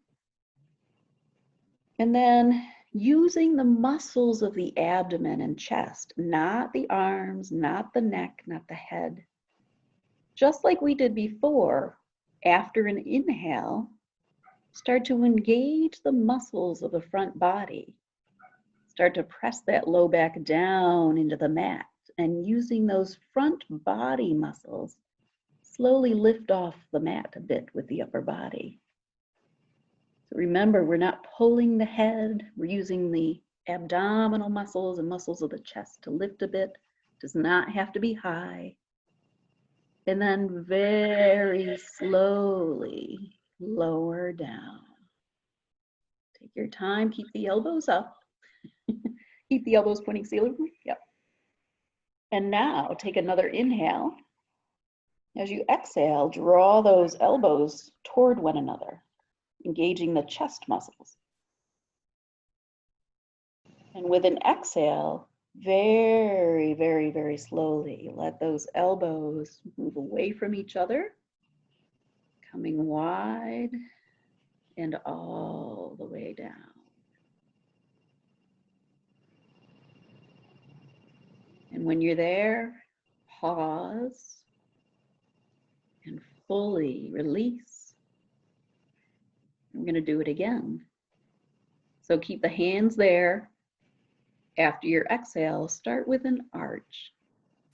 And then using the muscles of the abdomen and chest, not the arms, not the neck, not the head. Just like we did before, after an inhale, start to engage the muscles of the front body. Start to press that low back down into the mat, and using those front body muscles, slowly lift off the mat a bit with the upper body. So remember, we're not pulling the head, we're using the abdominal muscles and muscles of the chest to lift a bit. Does not have to be high. And then very slowly lower down. Take your time, keep the elbows up. Keep the elbows pointing ceiling. Yep. And now take another inhale. As you exhale, draw those elbows toward one another, engaging the chest muscles. And with an exhale, very, very, very slowly, let those elbows move away from each other, coming wide and all the way down. And when you're there, pause and fully release. I'm going to do it again. So keep the hands there. After your exhale, start with an arch.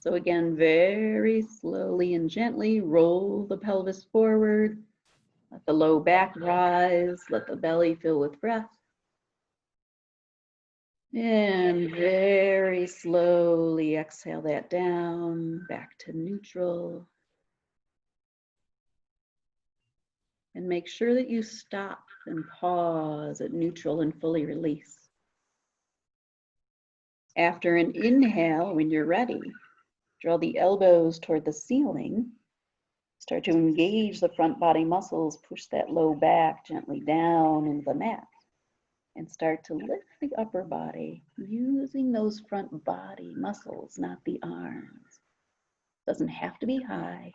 So again, very slowly and gently roll the pelvis forward. Let the low back rise. Let the belly fill with breath. And very slowly exhale that down, back to neutral. And make sure that you stop and pause at neutral and fully release. After an inhale, when you're ready, draw the elbows toward the ceiling. Start to engage the front body muscles. Push that low back gently down into the mat. And start to lift the upper body using those front body muscles, not the arms. Doesn't have to be high.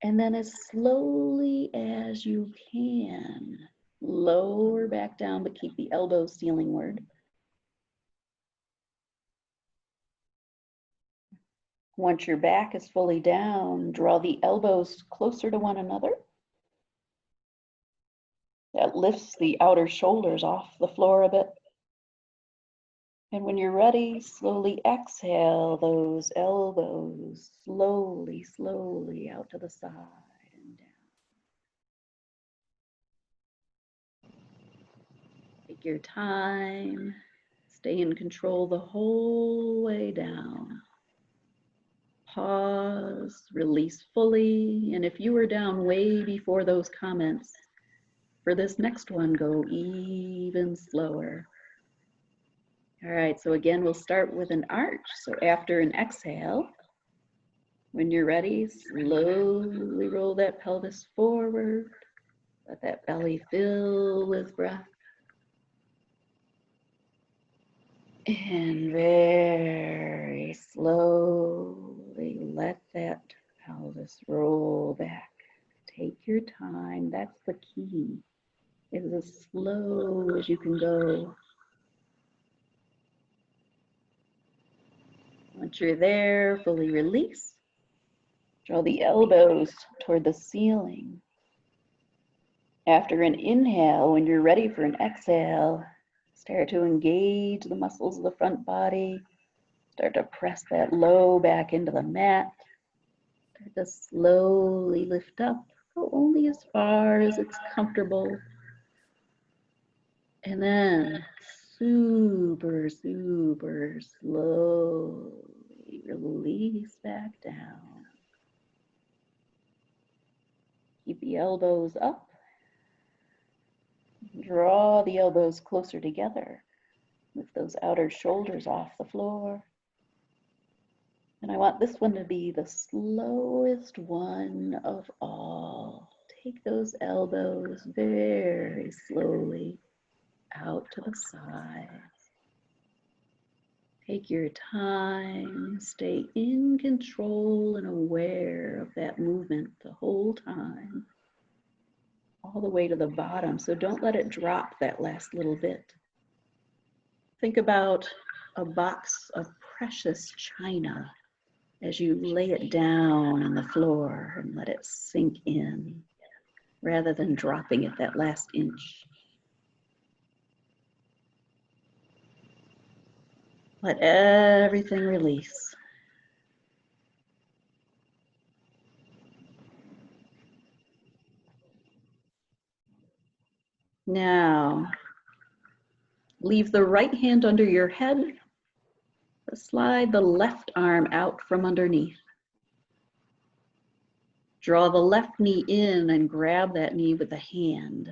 And then as slowly as you can, lower back down, but keep the elbows ceilingward. Once your back is fully down, draw the elbows closer to one another. That lifts the outer shoulders off the floor a bit. And when you're ready, slowly exhale those elbows slowly, slowly out to the side and down. Take your time. Stay in control the whole way down. Pause, release fully. And if you were down way before those comments, for this next one, go even slower. All right, so again, we'll start with an arch. So after an exhale, when you're ready, slowly roll that pelvis forward. Let that belly fill with breath. And very slowly let that pelvis roll back. Take your time. That's the key. It's as slow as you can go. Once you're there, fully release. Draw the elbows toward the ceiling. After an inhale, when you're ready for an exhale, start to engage the muscles of the front body. Start to press that low back into the mat. Start to slowly lift up. Go only as far as it's comfortable. And then super, super slowly release back down. Keep the elbows up. Draw the elbows closer together. Lift those outer shoulders off the floor. And I want this one to be the slowest one of all. Take those elbows very slowly out to the side. Take your time. Stay in control and aware of that movement the whole time. All the way to the bottom, so don't let it drop that last little bit. Think about a box of precious china as you lay it down on the floor and let it sink in, rather than dropping it that last inch. Let everything release. Now, leave the right hand under your head. Slide the left arm out from underneath. Draw the left knee in and grab that knee with the hand.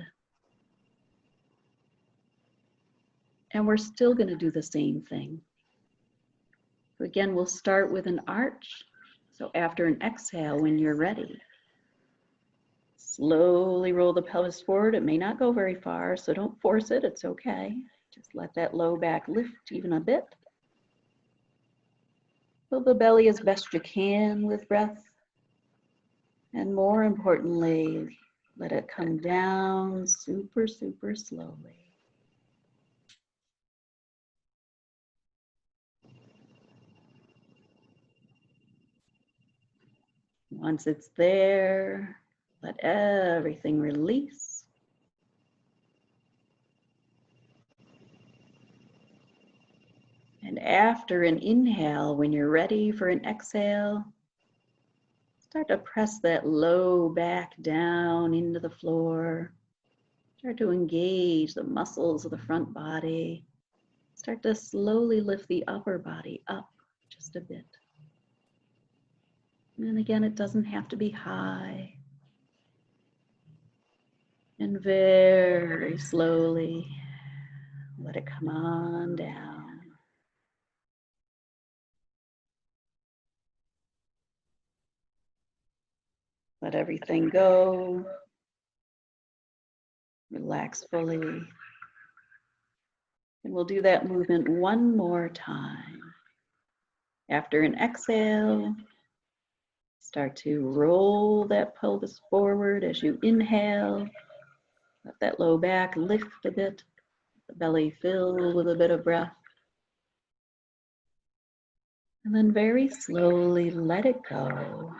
And we're still going to do the same thing. So again, we'll start with an arch. So after an exhale, when you're ready, slowly roll the pelvis forward. It may not go very far, so don't force it. It's okay. Just let that low back lift even a bit. Fill the belly as best you can with breath. And more importantly, let it come down super, super slowly. Once it's there, let everything release. And after an inhale, when you're ready for an exhale, start to press that low back down into the floor. Start to engage the muscles of the front body. Start to slowly lift the upper body up just a bit. And again, it doesn't have to be high. And very slowly, let it come on down. Let everything go. Relax fully. And we'll do that movement one more time. After an exhale, start to roll that pelvis forward as you inhale. Let that low back lift a bit, the belly fill with a bit of breath. And then very slowly let it go.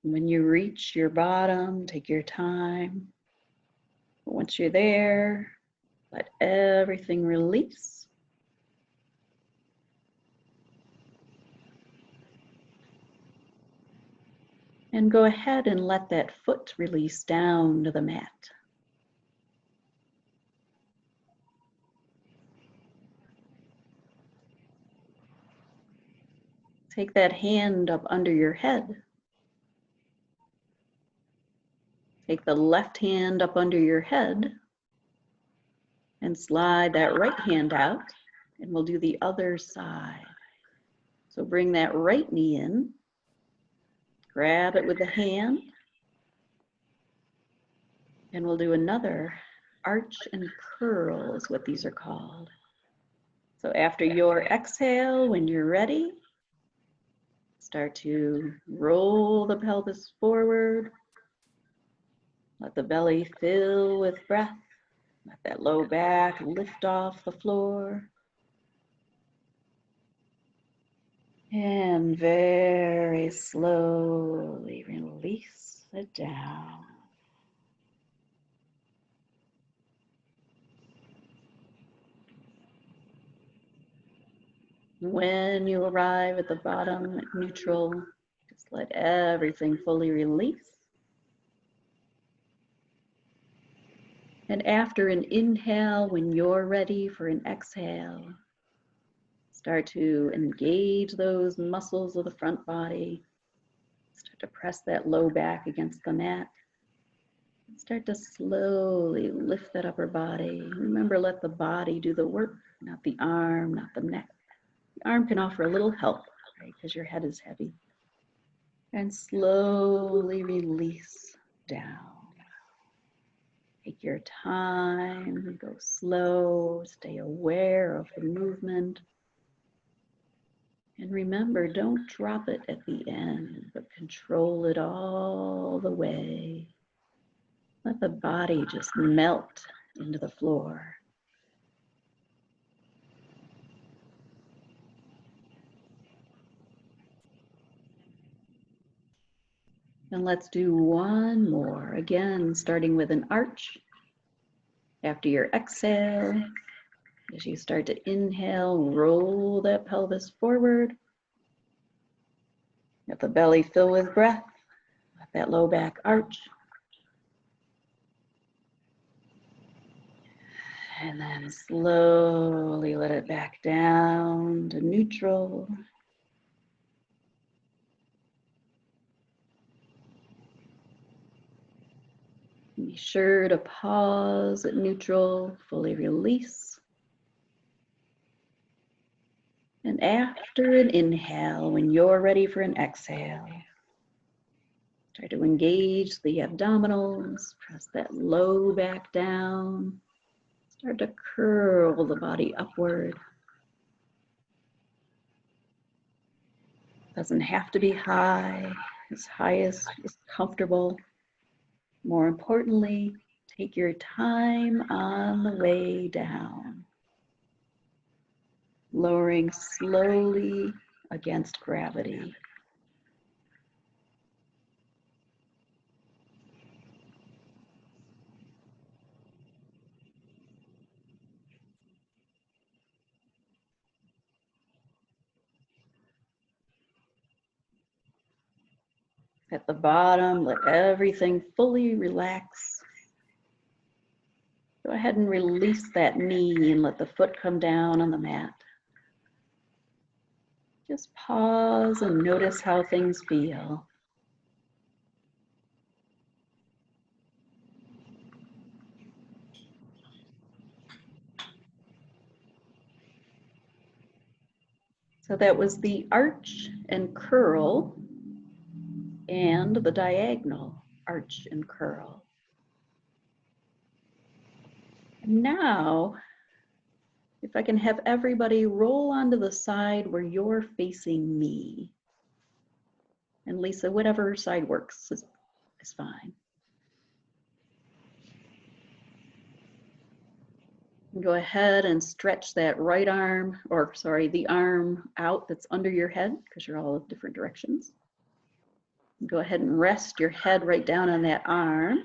When you reach your bottom, take your time. Once you're there, let everything release. And go ahead and let that foot release down to the mat. Take that hand up under your head. Take the left hand up under your head and slide that right hand out, and we'll do the other side. So bring that right knee in, grab it with the hand, and we'll do another arch and curl is what these are called. So after your exhale, when you're ready, start to roll the pelvis forward. Let the belly fill with breath. Let that low back lift off the floor. And very slowly release it down. When you arrive at the bottom at neutral, just let everything fully release. And after an inhale, when you're ready for an exhale, start to engage those muscles of the front body. Start to press that low back against the mat. Start to slowly lift that upper body. Remember, let the body do the work, not the arm, not the neck. The arm can offer a little help, right, because your head is heavy. And slowly release down. Take your time, go slow, stay aware of the movement. And remember, don't drop it at the end, but control it all the way. Let the body just melt into the floor. And let's do one more. Again, starting with an arch. After your exhale, as you start to inhale, roll that pelvis forward. Let the belly fill with breath. Let that low back arch. And then slowly let it back down to neutral. Be sure to pause at neutral, fully release. And after an inhale, when you're ready for an exhale, try to engage the abdominals, press that low back down. Start to curl the body upward. Doesn't have to be high as is comfortable. More importantly, take your time on the way down. Lowering slowly against gravity. At the bottom, let everything fully relax. Go ahead and release that knee and let the foot come down on the mat. Just pause and notice how things feel. So that was the arch and curl and the diagonal arch and curl. And now, if I can have everybody roll onto the side where you're facing me. And Lisa, whatever side works is fine. Go ahead and stretch that right arm, or sorry, the arm out that's under your head, because you're all different directions. Go ahead and rest your head right down on that arm.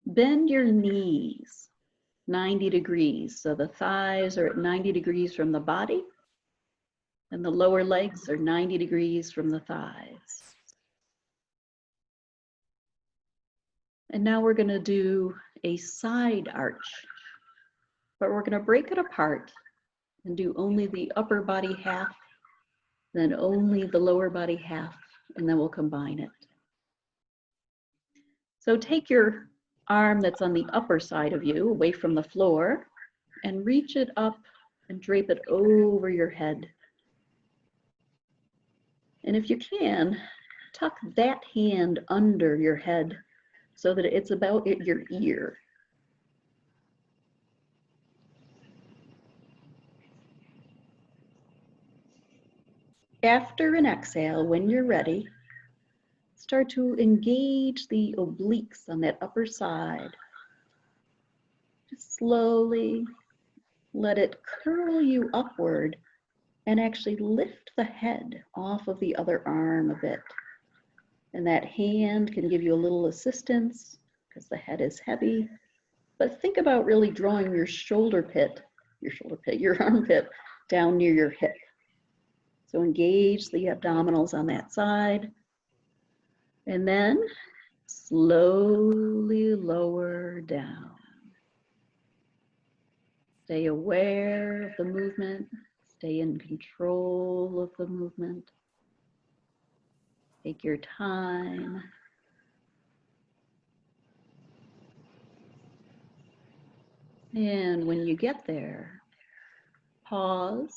Bend your knees 90 degrees. So the thighs are at 90 degrees from the body, and the lower legs are 90 degrees from the thighs. And now we're going to do a side arch, but we're going to break it apart and do only the upper body half, then only the lower body half, and then we'll combine it. So take your arm that's on the upper side of you, away from the floor, and reach it up and drape it over your head. And if you can, tuck that hand under your head so that it's about at your ear. After an exhale, when you're ready, start to engage the obliques on that upper side. Just slowly let it curl you upward and actually lift the head off of the other arm a bit. And that hand can give you a little assistance because the head is heavy. But think about really drawing your your armpit down near your hip. So engage the abdominals on that side. And then slowly lower down. Stay aware of the movement. Stay in control of the movement. Take your time. And when you get there, pause.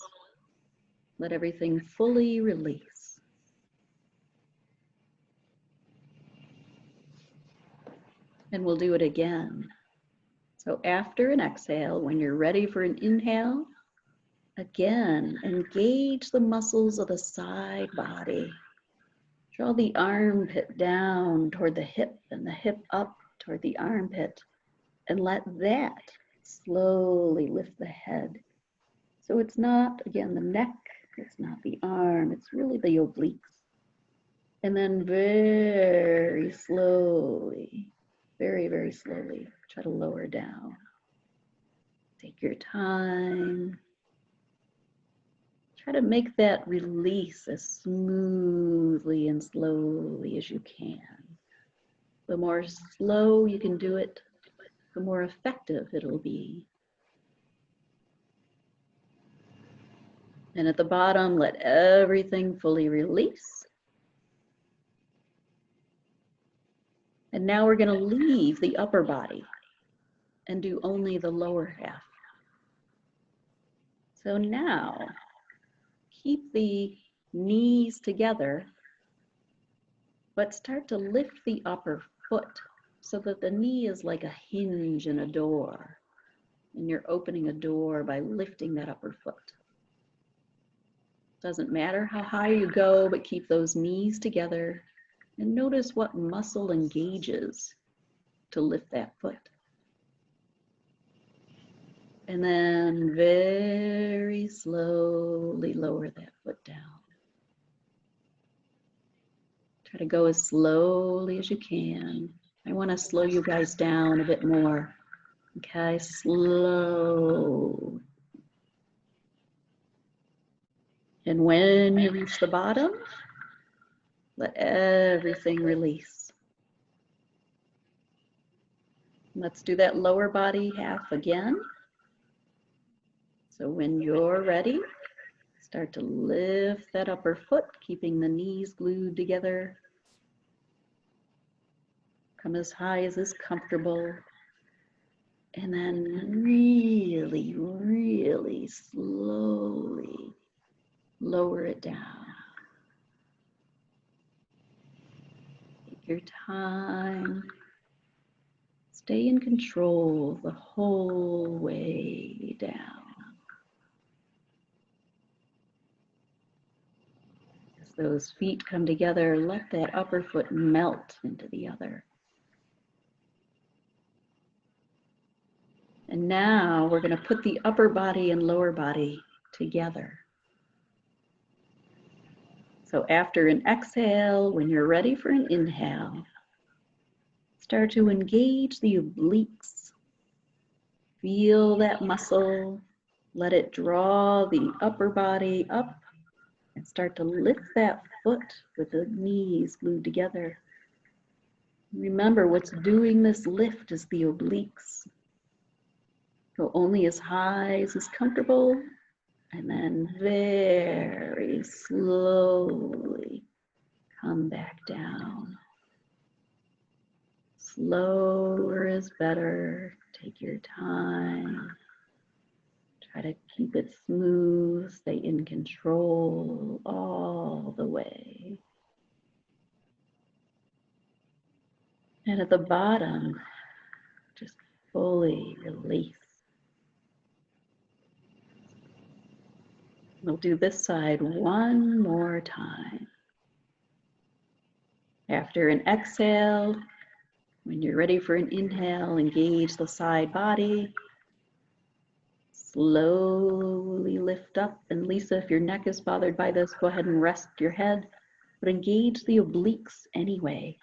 Let everything fully release. And we'll do it again. So after an exhale, when you're ready for an inhale, again, engage the muscles of the side body. Draw the armpit down toward the hip and the hip up toward the armpit. And let that slowly lift the head. So it's not, again, the neck, it's not the arm, it's really the obliques. And then very slowly, very, very slowly, try to lower down. Take your time. Try to make that release as smoothly and slowly as you can. The more slow you can do it, the more effective it'll be. And at the bottom, let everything fully release. And now we're going to leave the upper body and do only the lower half. So now, keep the knees together, but start to lift the upper foot so that the knee is like a hinge in a door. And you're opening a door by lifting that upper foot. Doesn't matter how high you go, but keep those knees together and notice what muscle engages to lift that foot. And then very slowly lower that foot down. Try to go as slowly as you can. I want to slow you guys down a bit more. Okay, slow. And when you reach the bottom, let everything release. Let's do that lower body half again. So when you're ready, start to lift that upper foot, keeping the knees glued together. Come as high as is comfortable. And then really, really slowly lower it down. Take your time. Stay in control the whole way down. As those feet come together, let that upper foot melt into the other. And now we're going to put the upper body and lower body together. So after an exhale, when you're ready for an inhale, start to engage the obliques. Feel that muscle. Let it draw the upper body up and start to lift that foot with the knees glued together. Remember, what's doing this lift is the obliques. Go only as high as is comfortable, and then very slowly come back down. Slower is better. Take your time. Try to keep it smooth. Stay in control all the way. And at the bottom, just fully release. We'll do this side one more time. After an exhale, when you're ready for an inhale, engage the side body. Slowly lift up. And Lisa, if your neck is bothered by this, go ahead and rest your head. But engage the obliques anyway.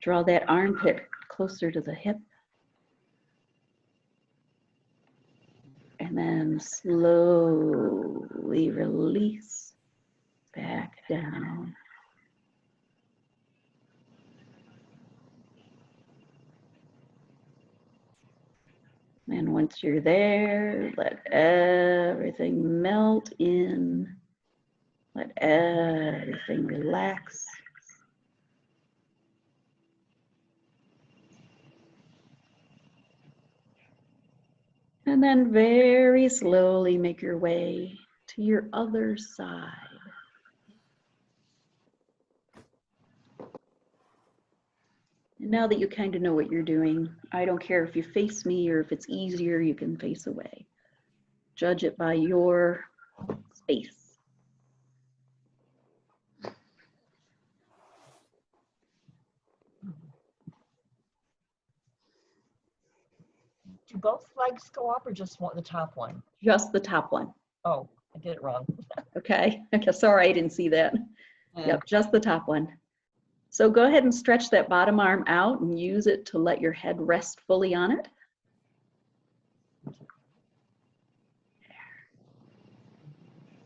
Draw that armpit closer to the hip. And then slowly release back down. And once you're there, let everything melt in. Let everything relax. And then very slowly make your way to your other side. And now that you kind of know what you're doing, I don't care if you face me or if it's easier, you can face away. Judge it by your space. Do both legs go up or just one, the top one? Just the top one. Oh, I did it wrong. Okay, sorry, I didn't see that. Yep, just the top one. So go ahead and stretch that bottom arm out and use it to let your head rest fully on it.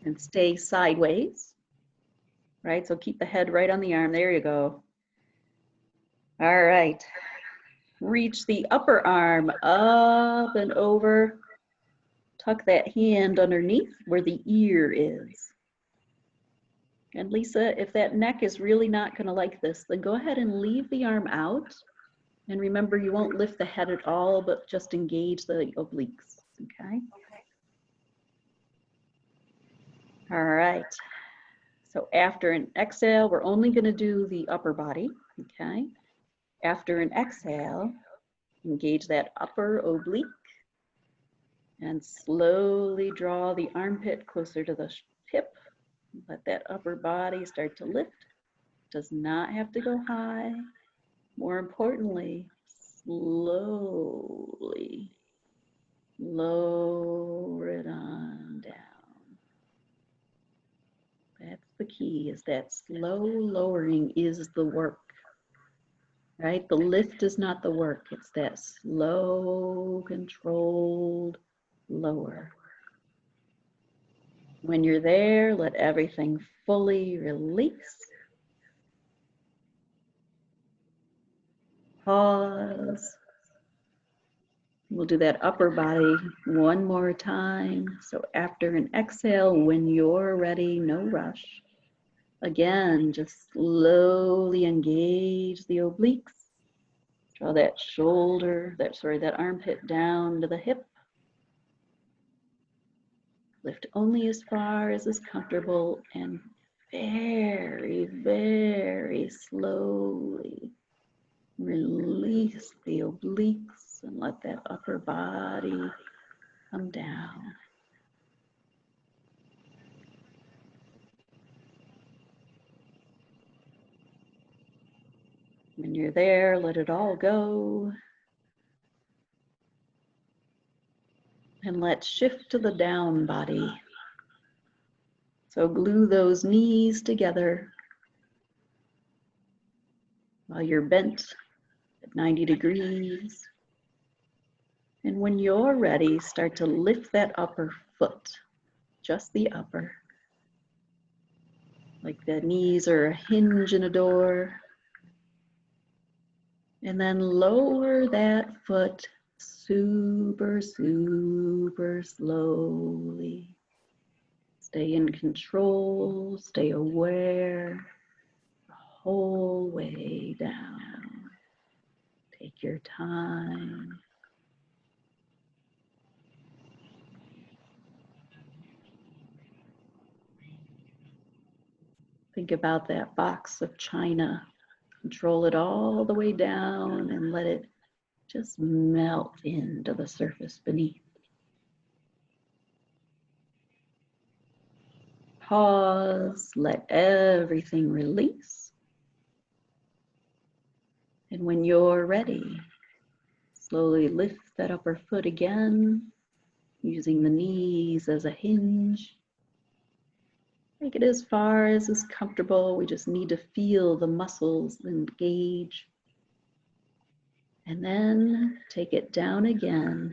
And stay sideways, right? So keep the head right on the arm. There you go. All right. Reach the upper arm up and over. Tuck that hand underneath where the ear is. And Lisa, if that neck is really not going to like this, then go ahead and leave the arm out. And remember, you won't lift the head at all, but just engage the obliques, okay? All right. So after an exhale, we're only going to do the upper body, okay? After an exhale, engage that upper oblique and slowly draw the armpit closer to the hip. Let that upper body start to lift. Does not have to go high. More importantly, slowly lower it on down. That's the key, is that slow lowering is the work, right? The lift is not the work. It's that slow, controlled lower. When you're there, let everything fully release. Pause. We'll do that upper body one more time. So after an exhale, when you're ready, no rush. Again, just slowly engage the obliques. Draw that shoulder, that armpit down to the hip. Lift only as far as is comfortable and very, very slowly release the obliques and let that upper body come down. When you're there, let it all go. And let's shift to the down body. So glue those knees together while you're bent at 90 degrees. And when you're ready, start to lift that upper foot, just the upper. Like the knees are a hinge in a door. And then lower that foot super, super slowly. Stay in control, stay aware, the whole way down. Take your time. Think about that box of china. Control it all the way down and let it just melt into the surface beneath. Pause, let everything release. And when you're ready, slowly lift that upper foot again, using the knees as a hinge. Take it as far as is comfortable. We just need to feel the muscles engage. And then take it down again,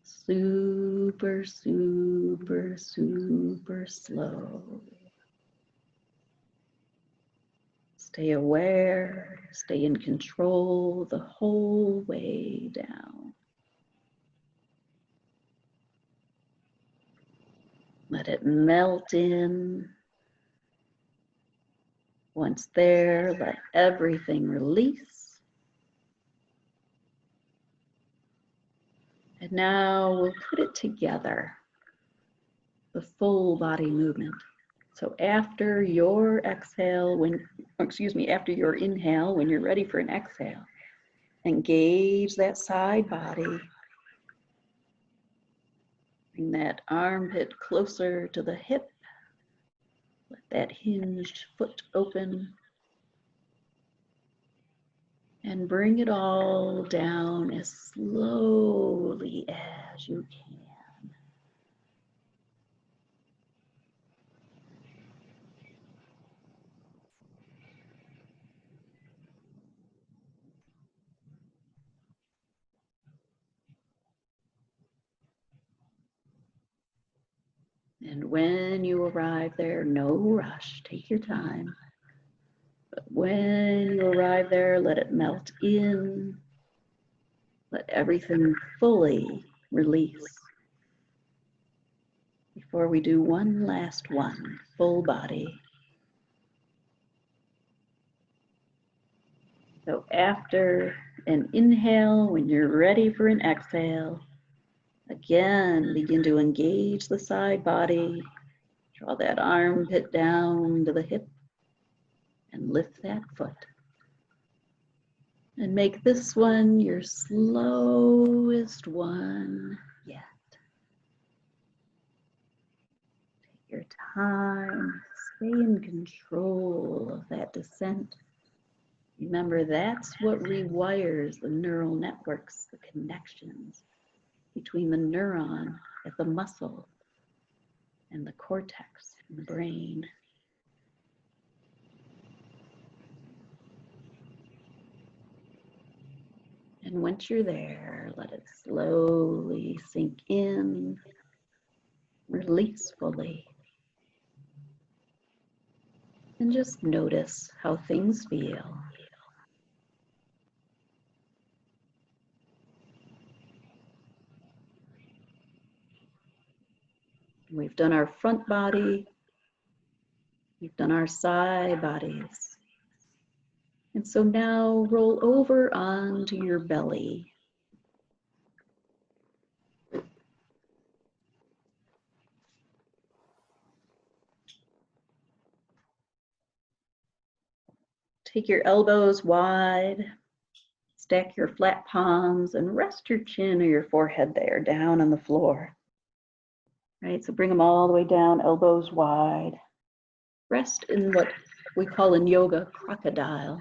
super, super, super slow. Stay aware, stay in control the whole way down. Let it melt in. Once there, let everything release. And now we'll put it together, the full body movement. So after your exhale, after your inhale, when you're ready for an exhale, engage that side body. Bring that armpit closer to the hip. Let that hinged foot open. And bring it all down as slowly as you can. And when you arrive there, no rush, take your time. But when you arrive there, let it melt in. Let everything fully release. Before we do one last one, full body. So after an inhale, when you're ready for an exhale, again, begin to engage the side body. Draw that armpit down to the hip and lift that foot. And make this one your slowest one yet. Take your time, stay in control of that descent. Remember, that's what rewires the neural networks, the connections between the neuron at the muscle and the cortex in the brain. And once you're there, let it slowly sink in, release fully. And just notice how things feel. We've done our front body. We've done our side bodies. And so now roll over onto your belly. Take your elbows wide, stack your flat palms, and rest your chin or your forehead there, down on the floor. Right, so bring them all the way down, elbows wide. Rest in what we call in yoga, crocodile.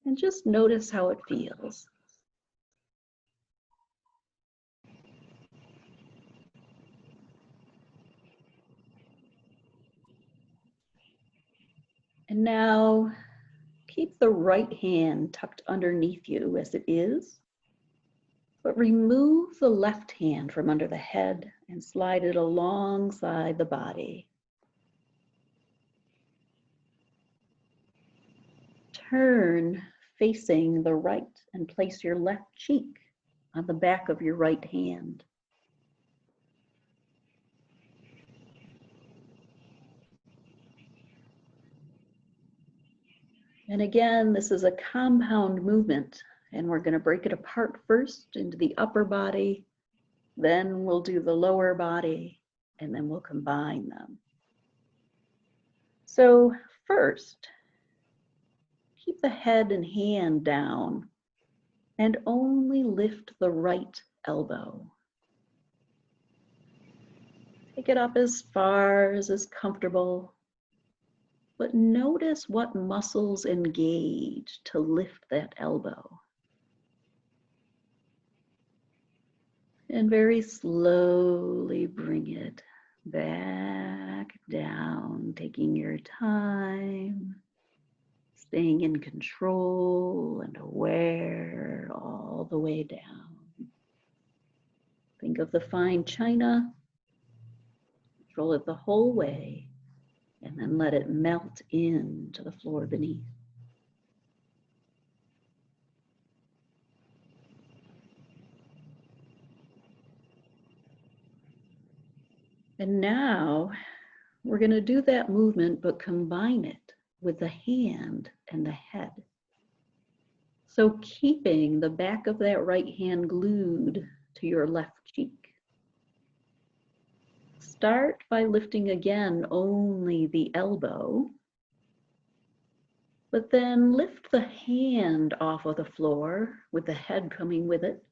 And just notice how it feels. And now keep the right hand tucked underneath you as it is, but remove the left hand from under the head and slide it alongside the body. Turn facing the right and place your left cheek on the back of your right hand. And again, this is a compound movement, and we're going to break it apart first into the upper body, then we'll do the lower body, and then we'll combine them. So first, keep the head and hand down and only lift the right elbow. Take it up as far as is comfortable, but notice what muscles engage to lift that elbow. And very slowly bring it back down, taking your time, staying in control and aware all the way down. Think of the fine china, control it the whole way, and then let it melt into the floor beneath. And now we're going to do that movement, but combine it with the hand and the head. So keeping the back of that right hand glued to your left cheek. Start by lifting again only the elbow, but then lift the hand off of the floor with the head coming with it,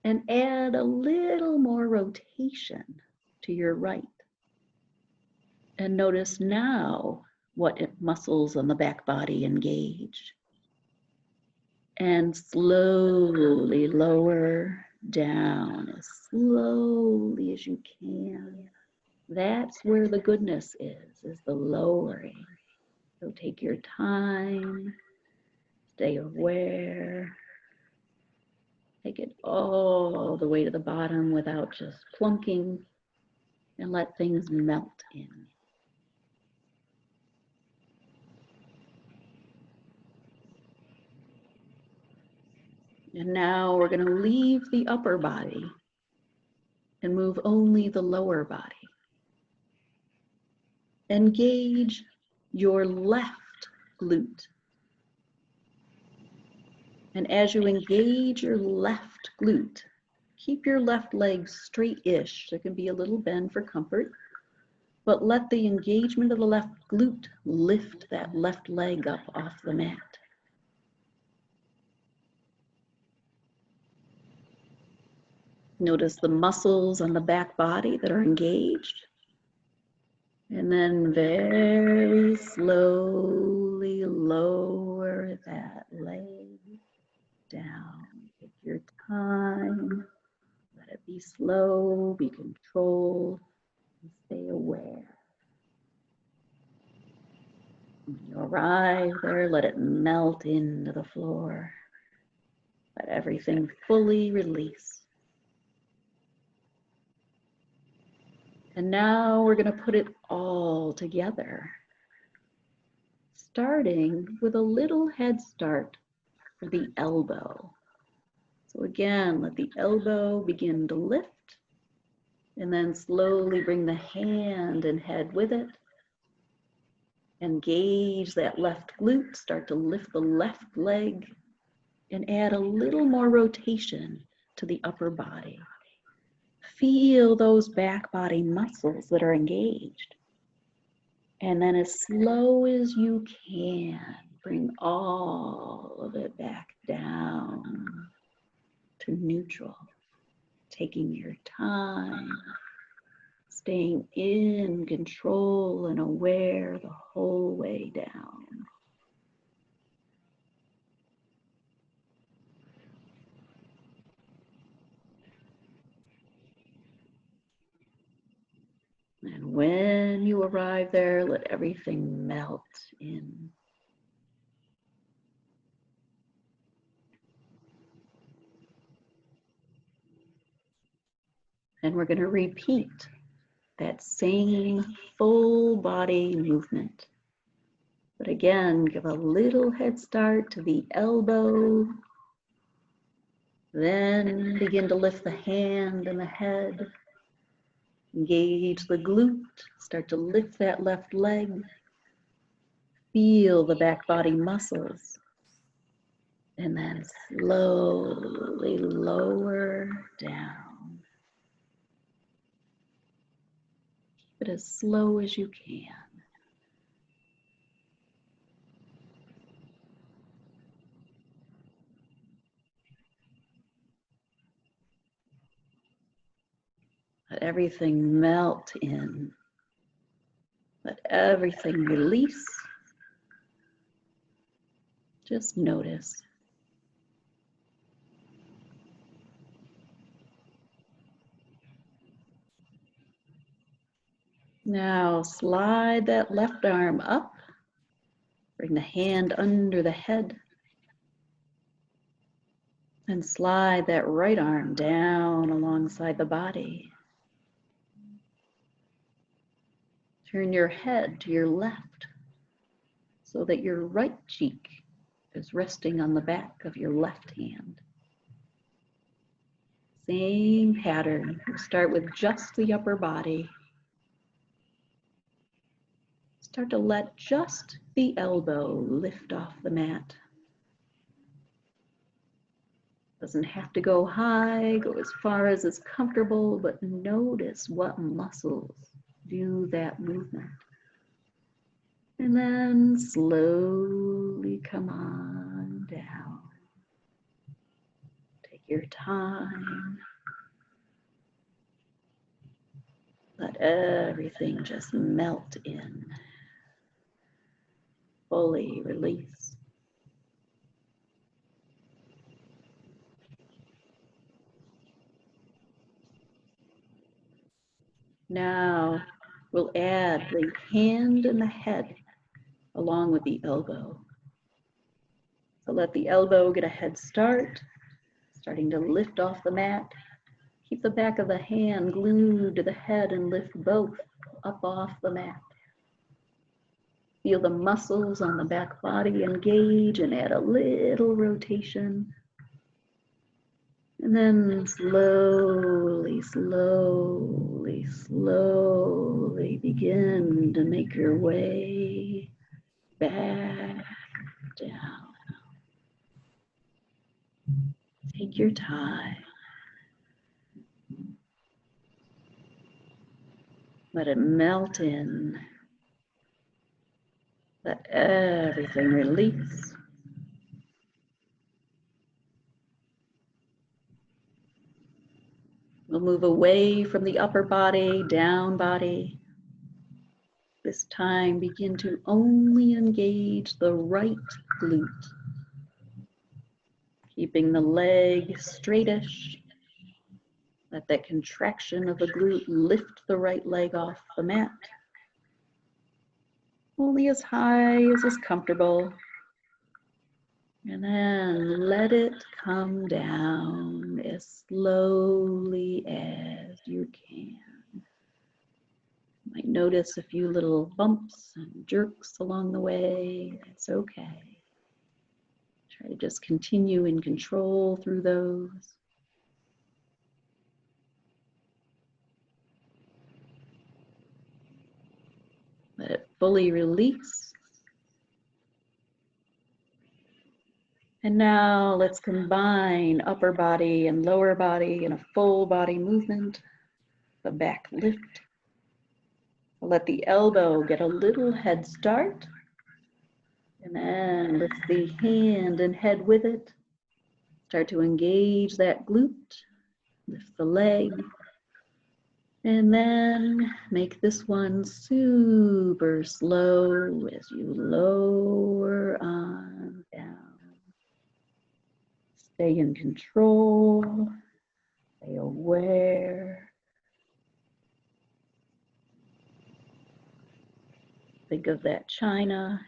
and add a little more rotation to your right. And notice now what muscles on the back body engage. And slowly lower down as slowly as you can. That's where the goodness is the lowering. So take your time, stay aware. Take it all the way to the bottom without just plunking, and let things melt in. And now we're going to leave the upper body and move only the lower body. Engage your left glute. And as you engage your left glute, keep your left leg straight-ish. There can be a little bend for comfort, but let the engagement of the left glute lift that left leg up off the mat. Notice the muscles on the back body that are engaged. And then very slowly lower that leg down. Take your time. Let it be slow, be controlled, and stay aware. When you arrive there, let it melt into the floor. Let everything fully release. And now we're going to put it all together, starting with a little head start for the elbow. So again, let the elbow begin to lift, and then slowly bring the hand and head with it. Engage that left glute, start to lift the left leg, and add a little more rotation to the upper body. Feel those back body muscles that are engaged. And then as slow as you can, bring all of it back down to neutral. Taking your time, staying in control and aware the whole way down. And when you arrive there, let everything melt in. And we're going to repeat that same full body movement. But again, give a little head start to the elbow. Then begin to lift the hand and the head. Engage the glute, start to lift that left leg. Feel the back body muscles. And then slowly lower down. Keep it as slow as you can. Let everything melt in. Let everything release. Just notice. Now slide that left arm up. Bring the hand under the head. And slide that right arm down alongside the body. Turn your head to your left so that your right cheek is resting on the back of your left hand. Same pattern. We'll start with just the upper body. Start to let just the elbow lift off the mat. Doesn't have to go high, go as far as is comfortable, but notice what muscles do that movement. And then slowly come on down. Take your time. Let everything just melt in. Fully release. Now we'll add the hand and the head along with the elbow. So let the elbow get a head start, starting to lift off the mat. Keep the back of the hand glued to the head and lift both up off the mat. Feel the muscles on the back body engage and add a little rotation. And then slowly, slowly, slowly begin to make your way back down. Take your time. Let it melt in. Let everything release. We'll move away from the upper body, down body. This time begin to only engage the right glute. Keeping the leg straightish. Let that contraction of the glute lift the right leg off the mat. Only as high as is comfortable. And then let it come down as slowly as you can. You might notice a few little bumps and jerks along the way. That's okay. Try to just continue in control through those. Let it fully release. And now let's combine upper body and lower body in a full body movement. The back lift. Let the elbow get a little head start. And then lift the hand and head with it. Start to engage that glute. Lift the leg. And then make this one super slow as you lower on down. Stay in control. Stay aware. Think of that china.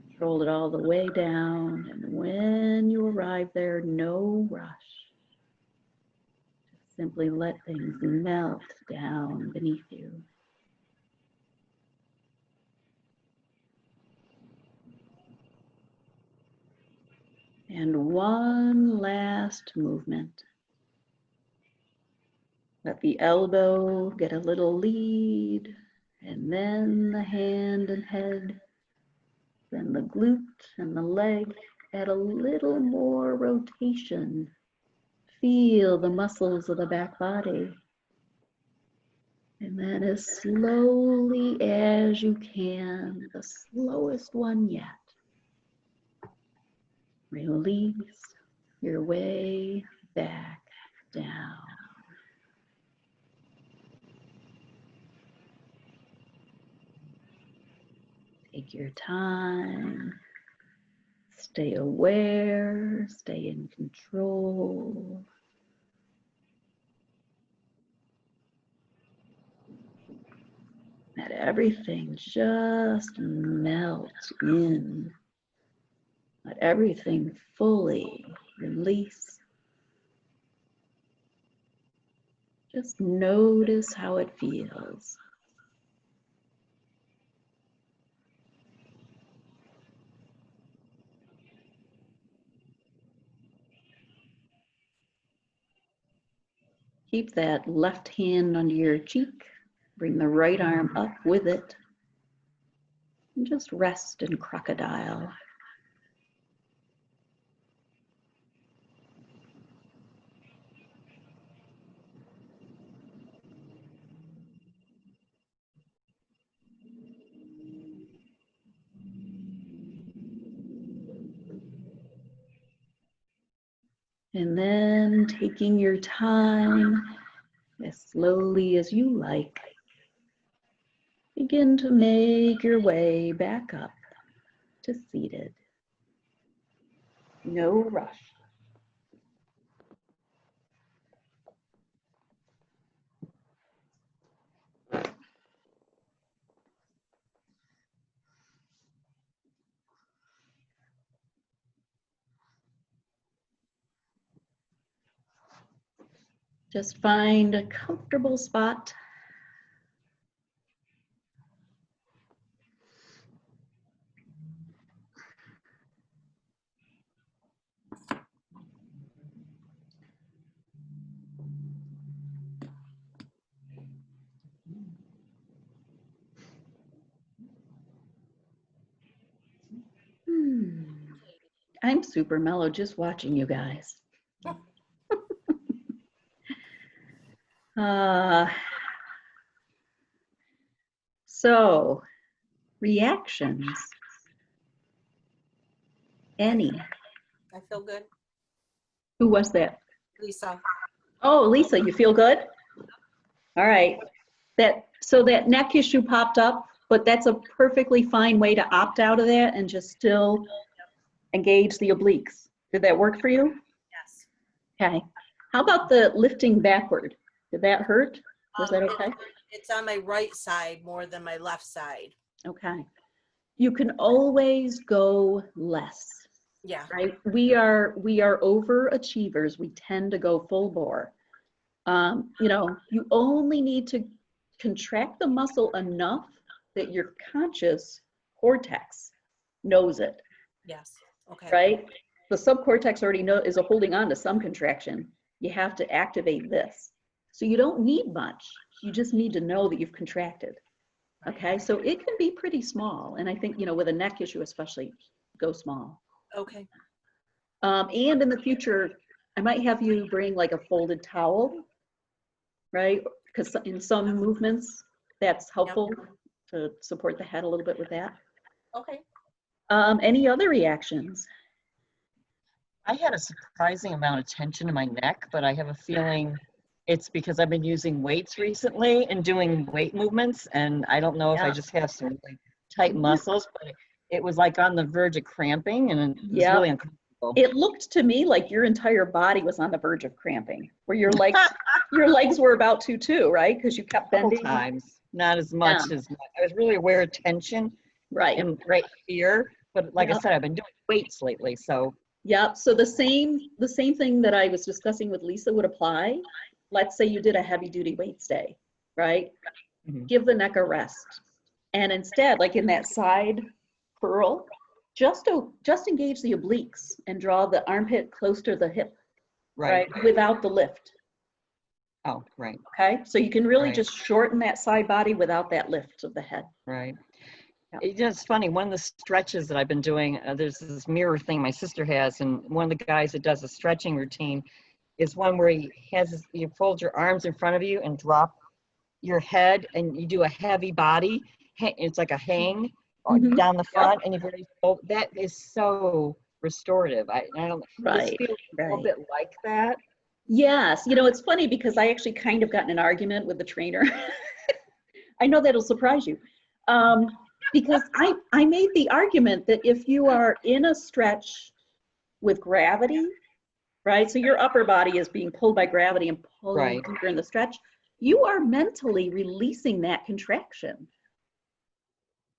Control it all the way down, and when you arrive there, no rush. Just simply let things melt down beneath you. And one last movement. Let the elbow get a little lead, and then the hand and head, then the glute and the leg. Add a little more rotation. Feel the muscles of the back body. And then as slowly as you can, the slowest one yet, release your way back down. Take your time, stay aware, stay in control. Let everything just melt in. Let everything fully release. Just notice how it feels. Keep that left hand under your cheek. Bring the right arm up with it. And just rest in crocodile. And then taking your time, as slowly as you like, begin to make your way back up to seated. No rush. Just find a comfortable spot. I'm super mellow just watching you guys. So, reactions. Any? I feel good. Who was that? Lisa. Oh, Lisa, you feel good? All right. So that neck issue popped up, but that's a perfectly fine way to opt out of that and just still engage the obliques. Did that work for you? Yes. Okay. How about the lifting backward? Did that hurt? Was that okay? It's on my right side more than my left side. Okay. You can always go less. Yeah. Right? We are overachievers. We tend to go full bore. You know, you only need to contract the muscle enough that your conscious cortex knows it. Yes. Okay. Right? The subcortex already is holding on to some contraction. You have to activate this. So you don't need much. You just need to know that you've contracted. Okay, so it can be pretty small. And I think, you know, with a neck issue especially, go small. Okay. And in the future, I might have you bring like a folded towel, right? Because in some movements, that's helpful to support the head a little bit with that. Okay. Any other reactions? I had a surprising amount of tension in my neck, but I have a feeling it's because I've been using weights recently and doing weight movements, and I don't know if I Yeah. just have some really tight muscles, but it was like on the verge of cramping, and it was really uncomfortable. It looked to me like your entire body was on the verge of cramping, where your legs were about to too, right? Because you kept Couple bending. times, not as much as I was really aware of tension Right. and great fear, but like I Yep. said, I've been doing weights lately, so Yep. So the same thing that I was discussing with Lisa would apply. Let's say you did a heavy duty weights day, right? Mhm. Give the neck a rest. And instead, like in that side curl, just engage the obliques and draw the armpit close to the hip, right? Without the lift. Oh, right. Okay. So you can really Right. just shorten that side body without that lift of the head. Right. Yeah. It's just funny. One of the stretches that I've been doing, there's this mirror thing my sister has, and one of the guys that does a stretching routine is one where you fold your arms in front of you and drop your head, and you do a heavy body. It's like a hang Mhm. down the front, and that is so restorative. I don't. This Right. feels a little bit like that. Yes. You know, it's funny because I actually kind of got in an argument with the trainer. I know that'll surprise you. Because I made the argument that if you are in a stretch with gravity, right? So your upper body is being pulled by gravity and pulling deeper in the stretch. You are mentally releasing that contraction.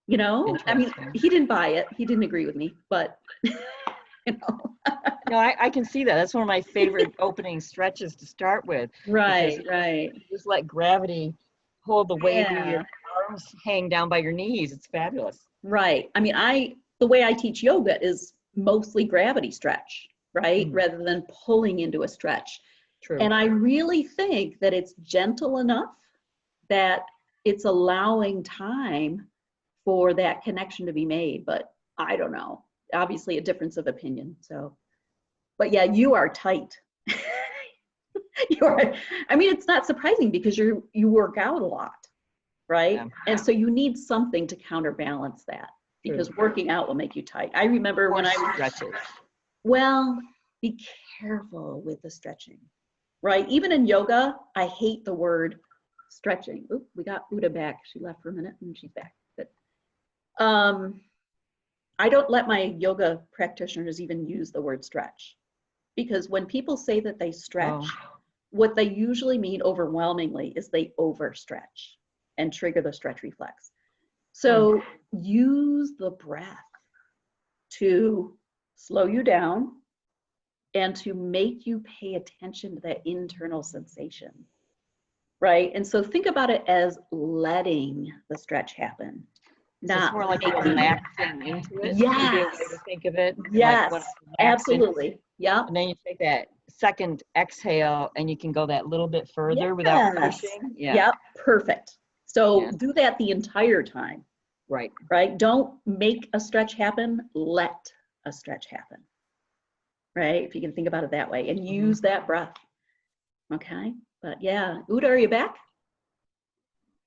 You know, I mean, he didn't buy it. He didn't agree with me, but you know. No, I can see that. That's one of my favorite opening stretches to start with. Right. Just let gravity hold the weight of your arms hang down by your knees. It's fabulous. Right. I mean, the way I teach yoga is mostly gravity stretch, right? Rather than pulling into a stretch. True. And I really think that it's gentle enough that it's allowing time for that connection to be made, but I don't know. Obviously a difference of opinion. So, but yeah, you are tight. I mean, it's not surprising because you work out a lot, right? Yeah. And so you need something to counterbalance that because working out will make you tight. I remember when I was stretches. Well, be careful with the stretching, right? Even in yoga, I hate the word stretching. Oop, we got Uda back. She left for a minute and she's back. But I don't let my yoga practitioners even use the word stretch because when people say that they stretch, what they usually mean overwhelmingly is they overstretch and trigger the stretch reflex. So use the breath to slow you down and to make you pay attention to that internal sensation, right? And so think about it as letting the stretch happen. So it's more like relaxing into it. Yes. Be a way to think of it. Yes, like absolutely. Yeah. And then you take that second exhale and you can go that little bit further without pushing. Yeah. Yep. Perfect. So do that the entire time. Right. Right. Don't make a stretch happen. Let a stretch happen. Right. If you can think about it that way and use that breath. Okay. But yeah. Uda, are you back?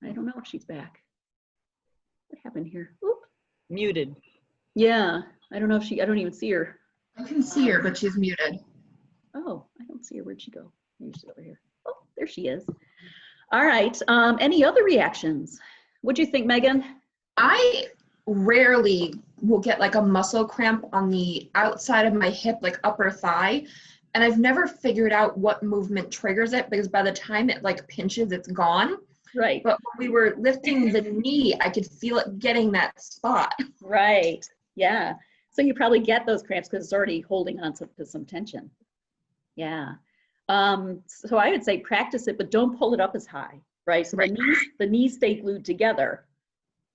I don't know if she's back. What happened here? Oop. Muted. Yeah. I don't know if I don't even see her. I can see her, but she's muted. Oh, I don't see her. Where'd she go? Maybe she's over here. Oh, there she is. All right. Any other reactions? What'd you think, Megan? I rarely will get like a muscle cramp on the outside of my hip, like upper thigh. And I've never figured out what movement triggers it because by the time it like pinches, it's gone. Right. But when we were lifting the knee, I could feel it getting that spot. Right. Yeah. So you probably get those cramps because it's already holding on to some tension. Yeah. So I would say practice it, but don't pull it up as high, right? So the knees stay glued together,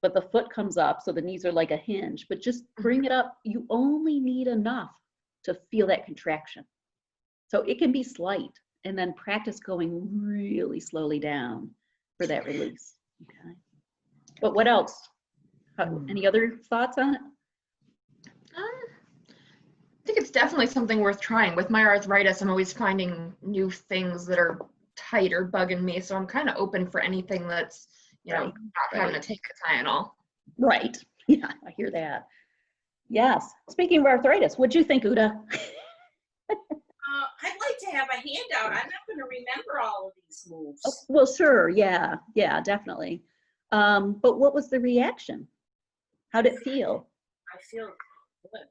but the foot comes up. So the knees are like a hinge, but just bring it up. You only need enough to feel that contraction. So it can be slight. and then practice going really slowly down for that release. Okay. But what else? Any other thoughts on it? I think it's definitely something worth trying. With my arthritis, I'm always finding new things that are tight or bugging me. So I'm kind of open for anything that's, you know, Right, not having to take a Tylenol. Right. Yeah, I hear that. Yes. Speaking of arthritis, what'd you think, Uda? I'd like to have a handout. I'm not going to remember all of these moves. Oh, well, sure. Yeah. Yeah, definitely. But what was the reaction? How did it feel? I feel good.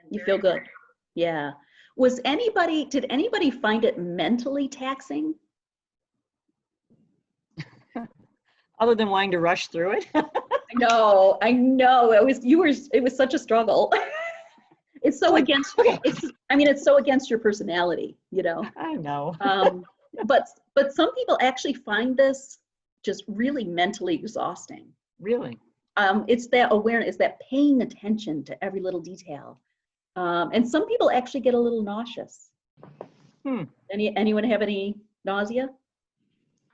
And You very feel good. Yeah. Did anybody find it mentally taxing? Other than wanting to rush through it. I know. It was such a struggle. It's so against, it's so against your personality, you know. I know. But some people actually find this just really mentally exhausting. Really? It's that awareness, that paying attention to every little detail. And some people actually get a little nauseous. Anyone have any nausea?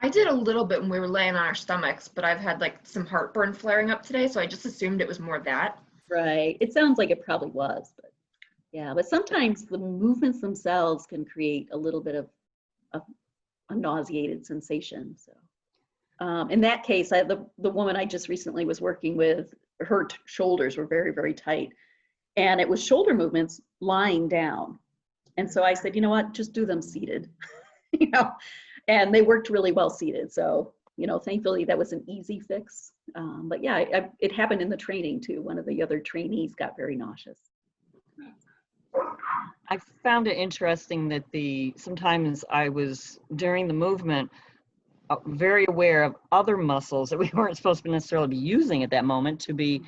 I did a little bit when we were laying on our stomachs, but I've had like some heartburn flaring up today, so I just assumed it was more that. Right. It sounds like it probably was, but yeah. But sometimes the movements themselves can create a little bit of a nauseated sensation. So in that case, the woman I just recently was working with, her shoulders were very, very tight, and it was shoulder movements lying down. And so I said, you know what, just do them seated, you know, and they worked really well seated. So, you know, thankfully that was an easy fix. But yeah, it happened in the training too. One of the other trainees got very nauseous. I found it interesting that sometimes I was, during the movement, very aware of other muscles that we weren't supposed to necessarily be using at that moment, to be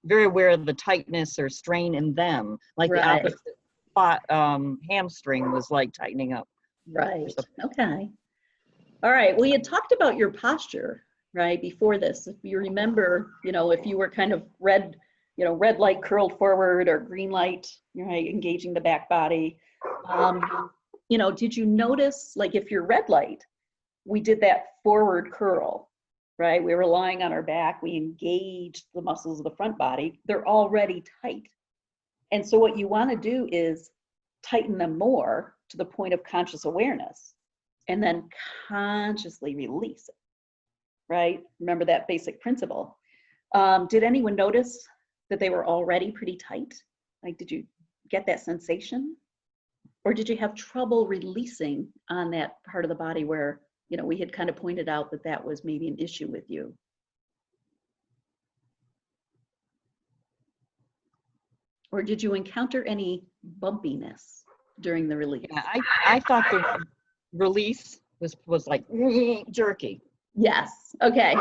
very aware of the tightness or strain in them, like the opposite spot, hamstring was like tightening up. Right. Okay. All right. Well, you talked about your posture, right, before this. If you remember, you know, if you were kind of red light curled forward or green light, right, engaging the back body. You know, did you notice, like, if you're red light, we did that forward curl, right? We were lying on our back. We engaged the muscles of the front body. They're already tight. And so what you want to do is tighten them more to the point of conscious awareness, and then consciously release it, right? Remember that basic principle. Did anyone notice that they were already pretty tight? Like, did you get that sensation? Or did you have trouble releasing on that part of the body where, you know, we had kind of pointed out that that was maybe an issue with you? Or did you encounter any bumpiness during the release? Yeah, I thought the release was like jerky. Yes. Okay.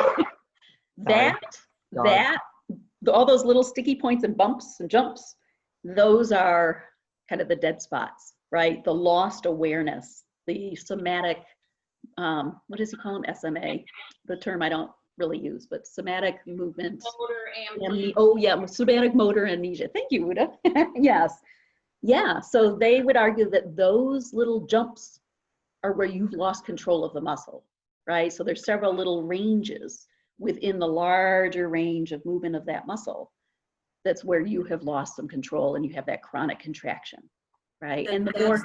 All those little sticky points and bumps and jumps, those are kind of the dead spots, right? The lost awareness, the somatic, what does he call them? SMA, the term I don't really use, but somatic movement. Motor amnesia. Oh yeah, somatic motor amnesia. Thank you, Uda. Yes. Yeah, so they would argue that those little jumps are where you've lost control of the muscle, right? So there's several little ranges within the larger range of movement of that muscle. That's where you have lost some control and you have that chronic contraction, right? And the more,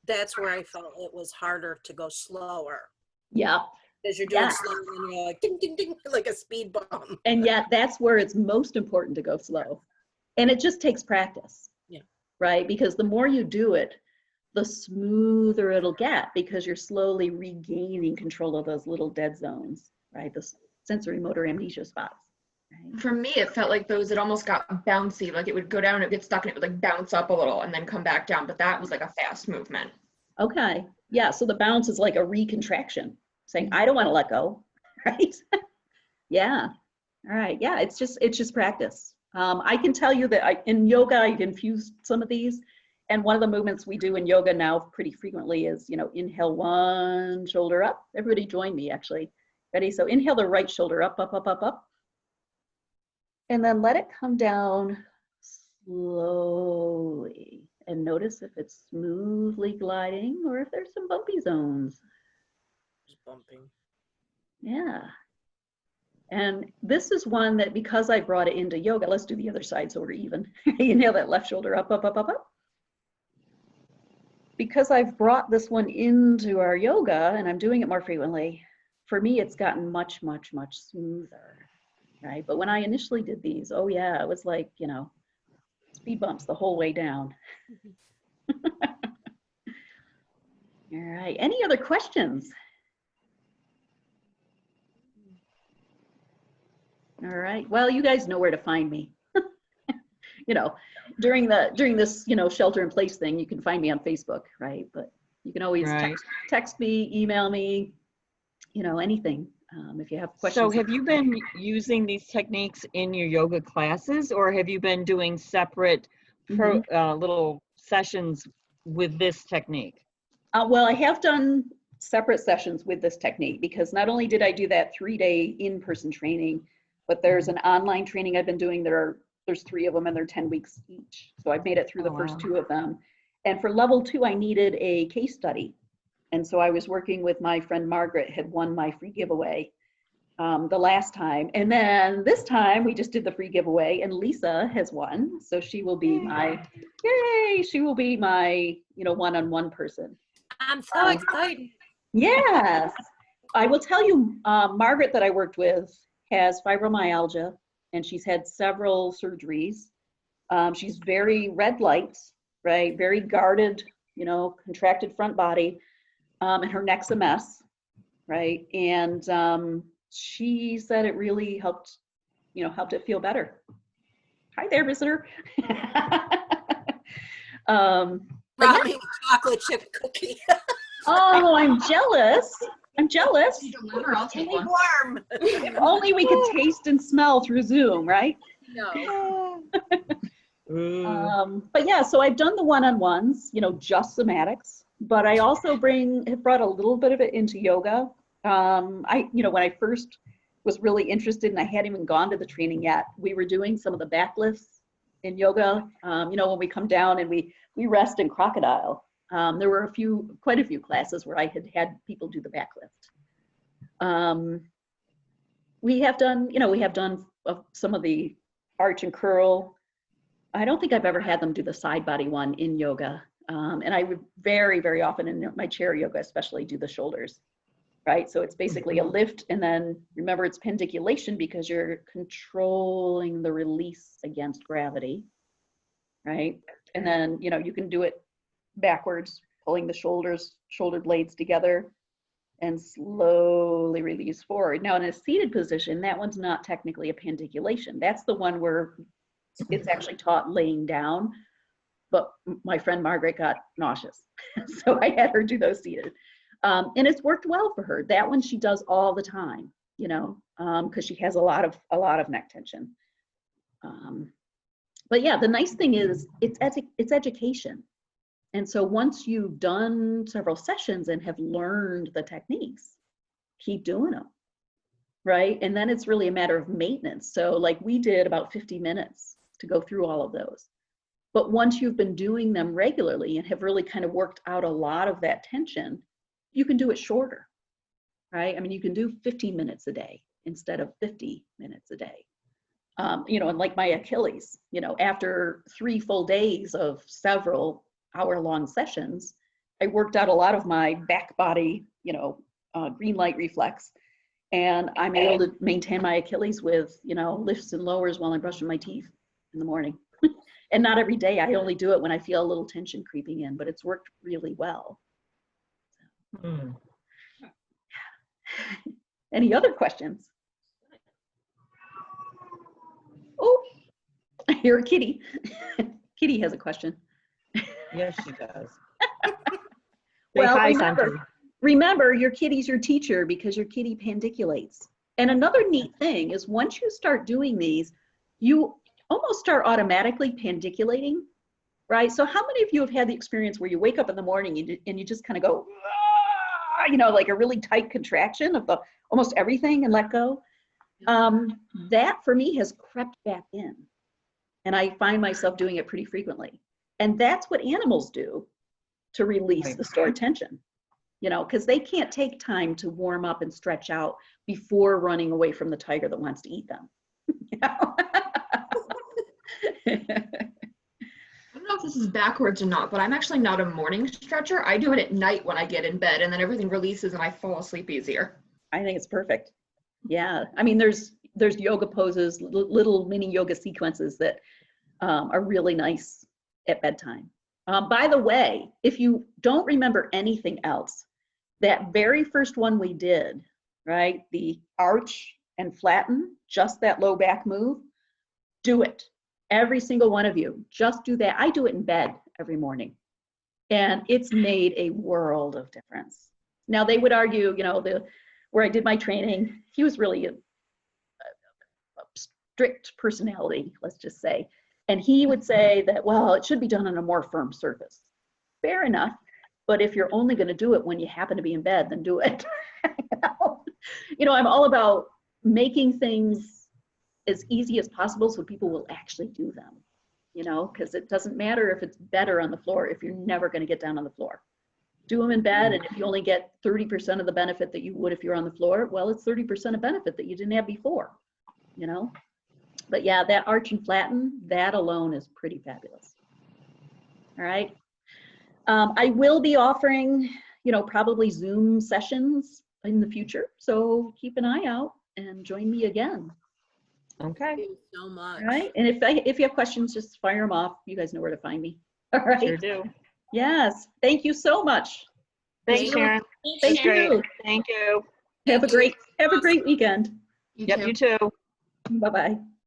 that's where I felt it was harder to go slower. yeah. Because you're doing slow and you're like ding, ding, ding, like a speed bump. And yet that's where it's most important to go slow. And it just takes practice, right? Because the more you do it, the smoother it'll get, because you're slowly regaining control of those little dead zones, right? The sensory motor amnesia spots. Right? For me, it felt like it almost got bouncy. Like it would go down, it would get stuck, and it would like bounce up a little and then come back down. But that was like a fast movement. Okay. Yeah. So the bounce is like a recontraction, saying, I don't want to let go. Right. Yeah. All right. Yeah. It's just practice. I can tell you that in yoga, I've infused some of these. And one of the movements we do in yoga now pretty frequently is, you know, inhale one shoulder up. Everybody join me, actually. Ready? So inhale the right shoulder up, up, up, up, up. And then let it come down slowly. and notice if it's smoothly gliding or if there's some bumpy zones. Just bumping. Yeah. And this is one that, because I brought it into yoga, let's do the other side so we're even. You nail that left shoulder up, up, up, up, up. Because I've brought this one into our yoga and I'm doing it more frequently, for me, it's gotten much, much, much smoother, right? But when I initially did these, oh yeah, it was like, you know, speed bumps the whole way down. All right, any other questions? All right, well, you guys know where to find me. You know, during this, you know, shelter in place thing, you can find me on Facebook, right? But you can always text me, email me, you know, anything, if you have questions. So have you been using these techniques in your yoga classes, or have you been doing separate little sessions with this technique? Well, I have done separate sessions with this technique, because not only did I do that 3-day in-person training, but there's an online training I've been doing. There's 3 of them and they're 10 weeks each. So I've made it through the first 2 of them. And for level 2, I needed a case study. And so I was working with my friend Margaret, had won my free giveaway the last time. And then this time we just did the free giveaway and Lisa has won. So she will be my, yay, she will be my, you know, one-on-one person. I'm so excited. Yes. I will tell you, Margaret that I worked with has fibromyalgia and she's had several surgeries. She's very red light, right? Very guarded, you know, contracted front body. And her neck's a mess, right? And she said it really helped, you know, helped it feel better. Hi there, visitor. Brought me a chocolate chip cookie. Oh, I'm jealous. I'm jealous. I'll take one. Warm. If only we could taste and smell through Zoom, right? No. But yeah, so I've done the one-on-ones, you know, just somatics, but I also have brought a little bit of it into yoga. You know, when I first was really interested and I hadn't even gone to the training yet, we were doing some of the back lifts in yoga. You know, when we come down and we rest in crocodile. There were quite a few classes where I had people do the back lift. We have done, you know, some of the arch and curl. I don't think I've ever had them do the side body one in yoga. And I would very, very often in my chair yoga, especially, do the shoulders, right? So it's basically a lift, and then remember it's pendiculation because you're controlling the release against gravity, right? And then, you know, you can do it backwards, pulling the shoulder blades together and slowly release forward. Now in a seated position, that one's not technically a pendiculation. That's the one where it's actually taught laying down, but my friend Margaret got nauseous. So I had her do those seated. And it's worked well for her. That one she does all the time, you know, because she has a lot of neck tension. But yeah, the nice thing is it's education. And so once you've done several sessions and have learned the techniques, keep doing them, right? And then it's really a matter of maintenance. So like we did about 50 minutes to go through all of those. But once you've been doing them regularly and have really kind of worked out a lot of that tension, you can do it shorter, right? I mean, you can do 15 minutes a day instead of 50 minutes a day. You know, and like my Achilles, you know, after 3 full days of several hour-long sessions, I worked out a lot of my back body, you know, green light reflex, and I'm able to maintain my Achilles with, you know, lifts and lowers while I'm brushing my teeth in the morning. And not every day. I only do it when I feel a little tension creeping in, but it's worked really well. Any other questions? Oh, I hear a kitty. Kitty has a question. Yes, she does. Well, remember, your kitty's your teacher because your kitty pendiculates. And another neat thing is once you start doing these, you almost start automatically pendiculating, right? So how many of you have had the experience where you wake up in the morning and you just kind of go, you know, like a really tight contraction of almost everything and let go? That for me has crept back in. And I find myself doing it pretty frequently. And that's what animals do to release Right. the stored tension, you know, because they can't take time to warm up and stretch out before running away from the tiger that wants to eat them. You know? I don't know if this is backwards or not, but I'm actually not a morning stretcher. I do it at night when I get in bed, and then everything releases and I fall asleep easier. I think it's perfect. Yeah, I mean, there's yoga poses, little mini yoga sequences that are really nice at bedtime. By the way, if you don't remember anything else, that very first one we did, right, the arch and flatten, just that low back move, do it. Every single one of you, just do that. I do it in bed every morning, and it's made a world of difference. Now, they would argue, you know, where I did my training, he was really a strict personality, let's just say. And he would say that, well, it should be done on a more firm surface. Fair enough. But if you're only going to do it when you happen to be in bed, then do it. You know, I'm all about making things as easy as possible so people will actually do them, you know, because it doesn't matter if it's better on the floor if you're never going to get down on the floor. Do them in bed, and if you only get 30% of the benefit that you would if you're on the floor, well, it's 30% of benefit that you didn't have before, you know. But yeah, that arch and flatten, that alone is pretty fabulous. All right. I will be offering, you know, probably Zoom sessions in the future, so keep an eye out and join me again. Okay. Thank you so much. All right. And if you have questions, just fire them off. You guys know where to find me. All right. Sure do. Yes. Thank you so much. Thanks, Sharon. Thank great. you. Thank you. Have a great weekend. Yep, you too. Bye-bye.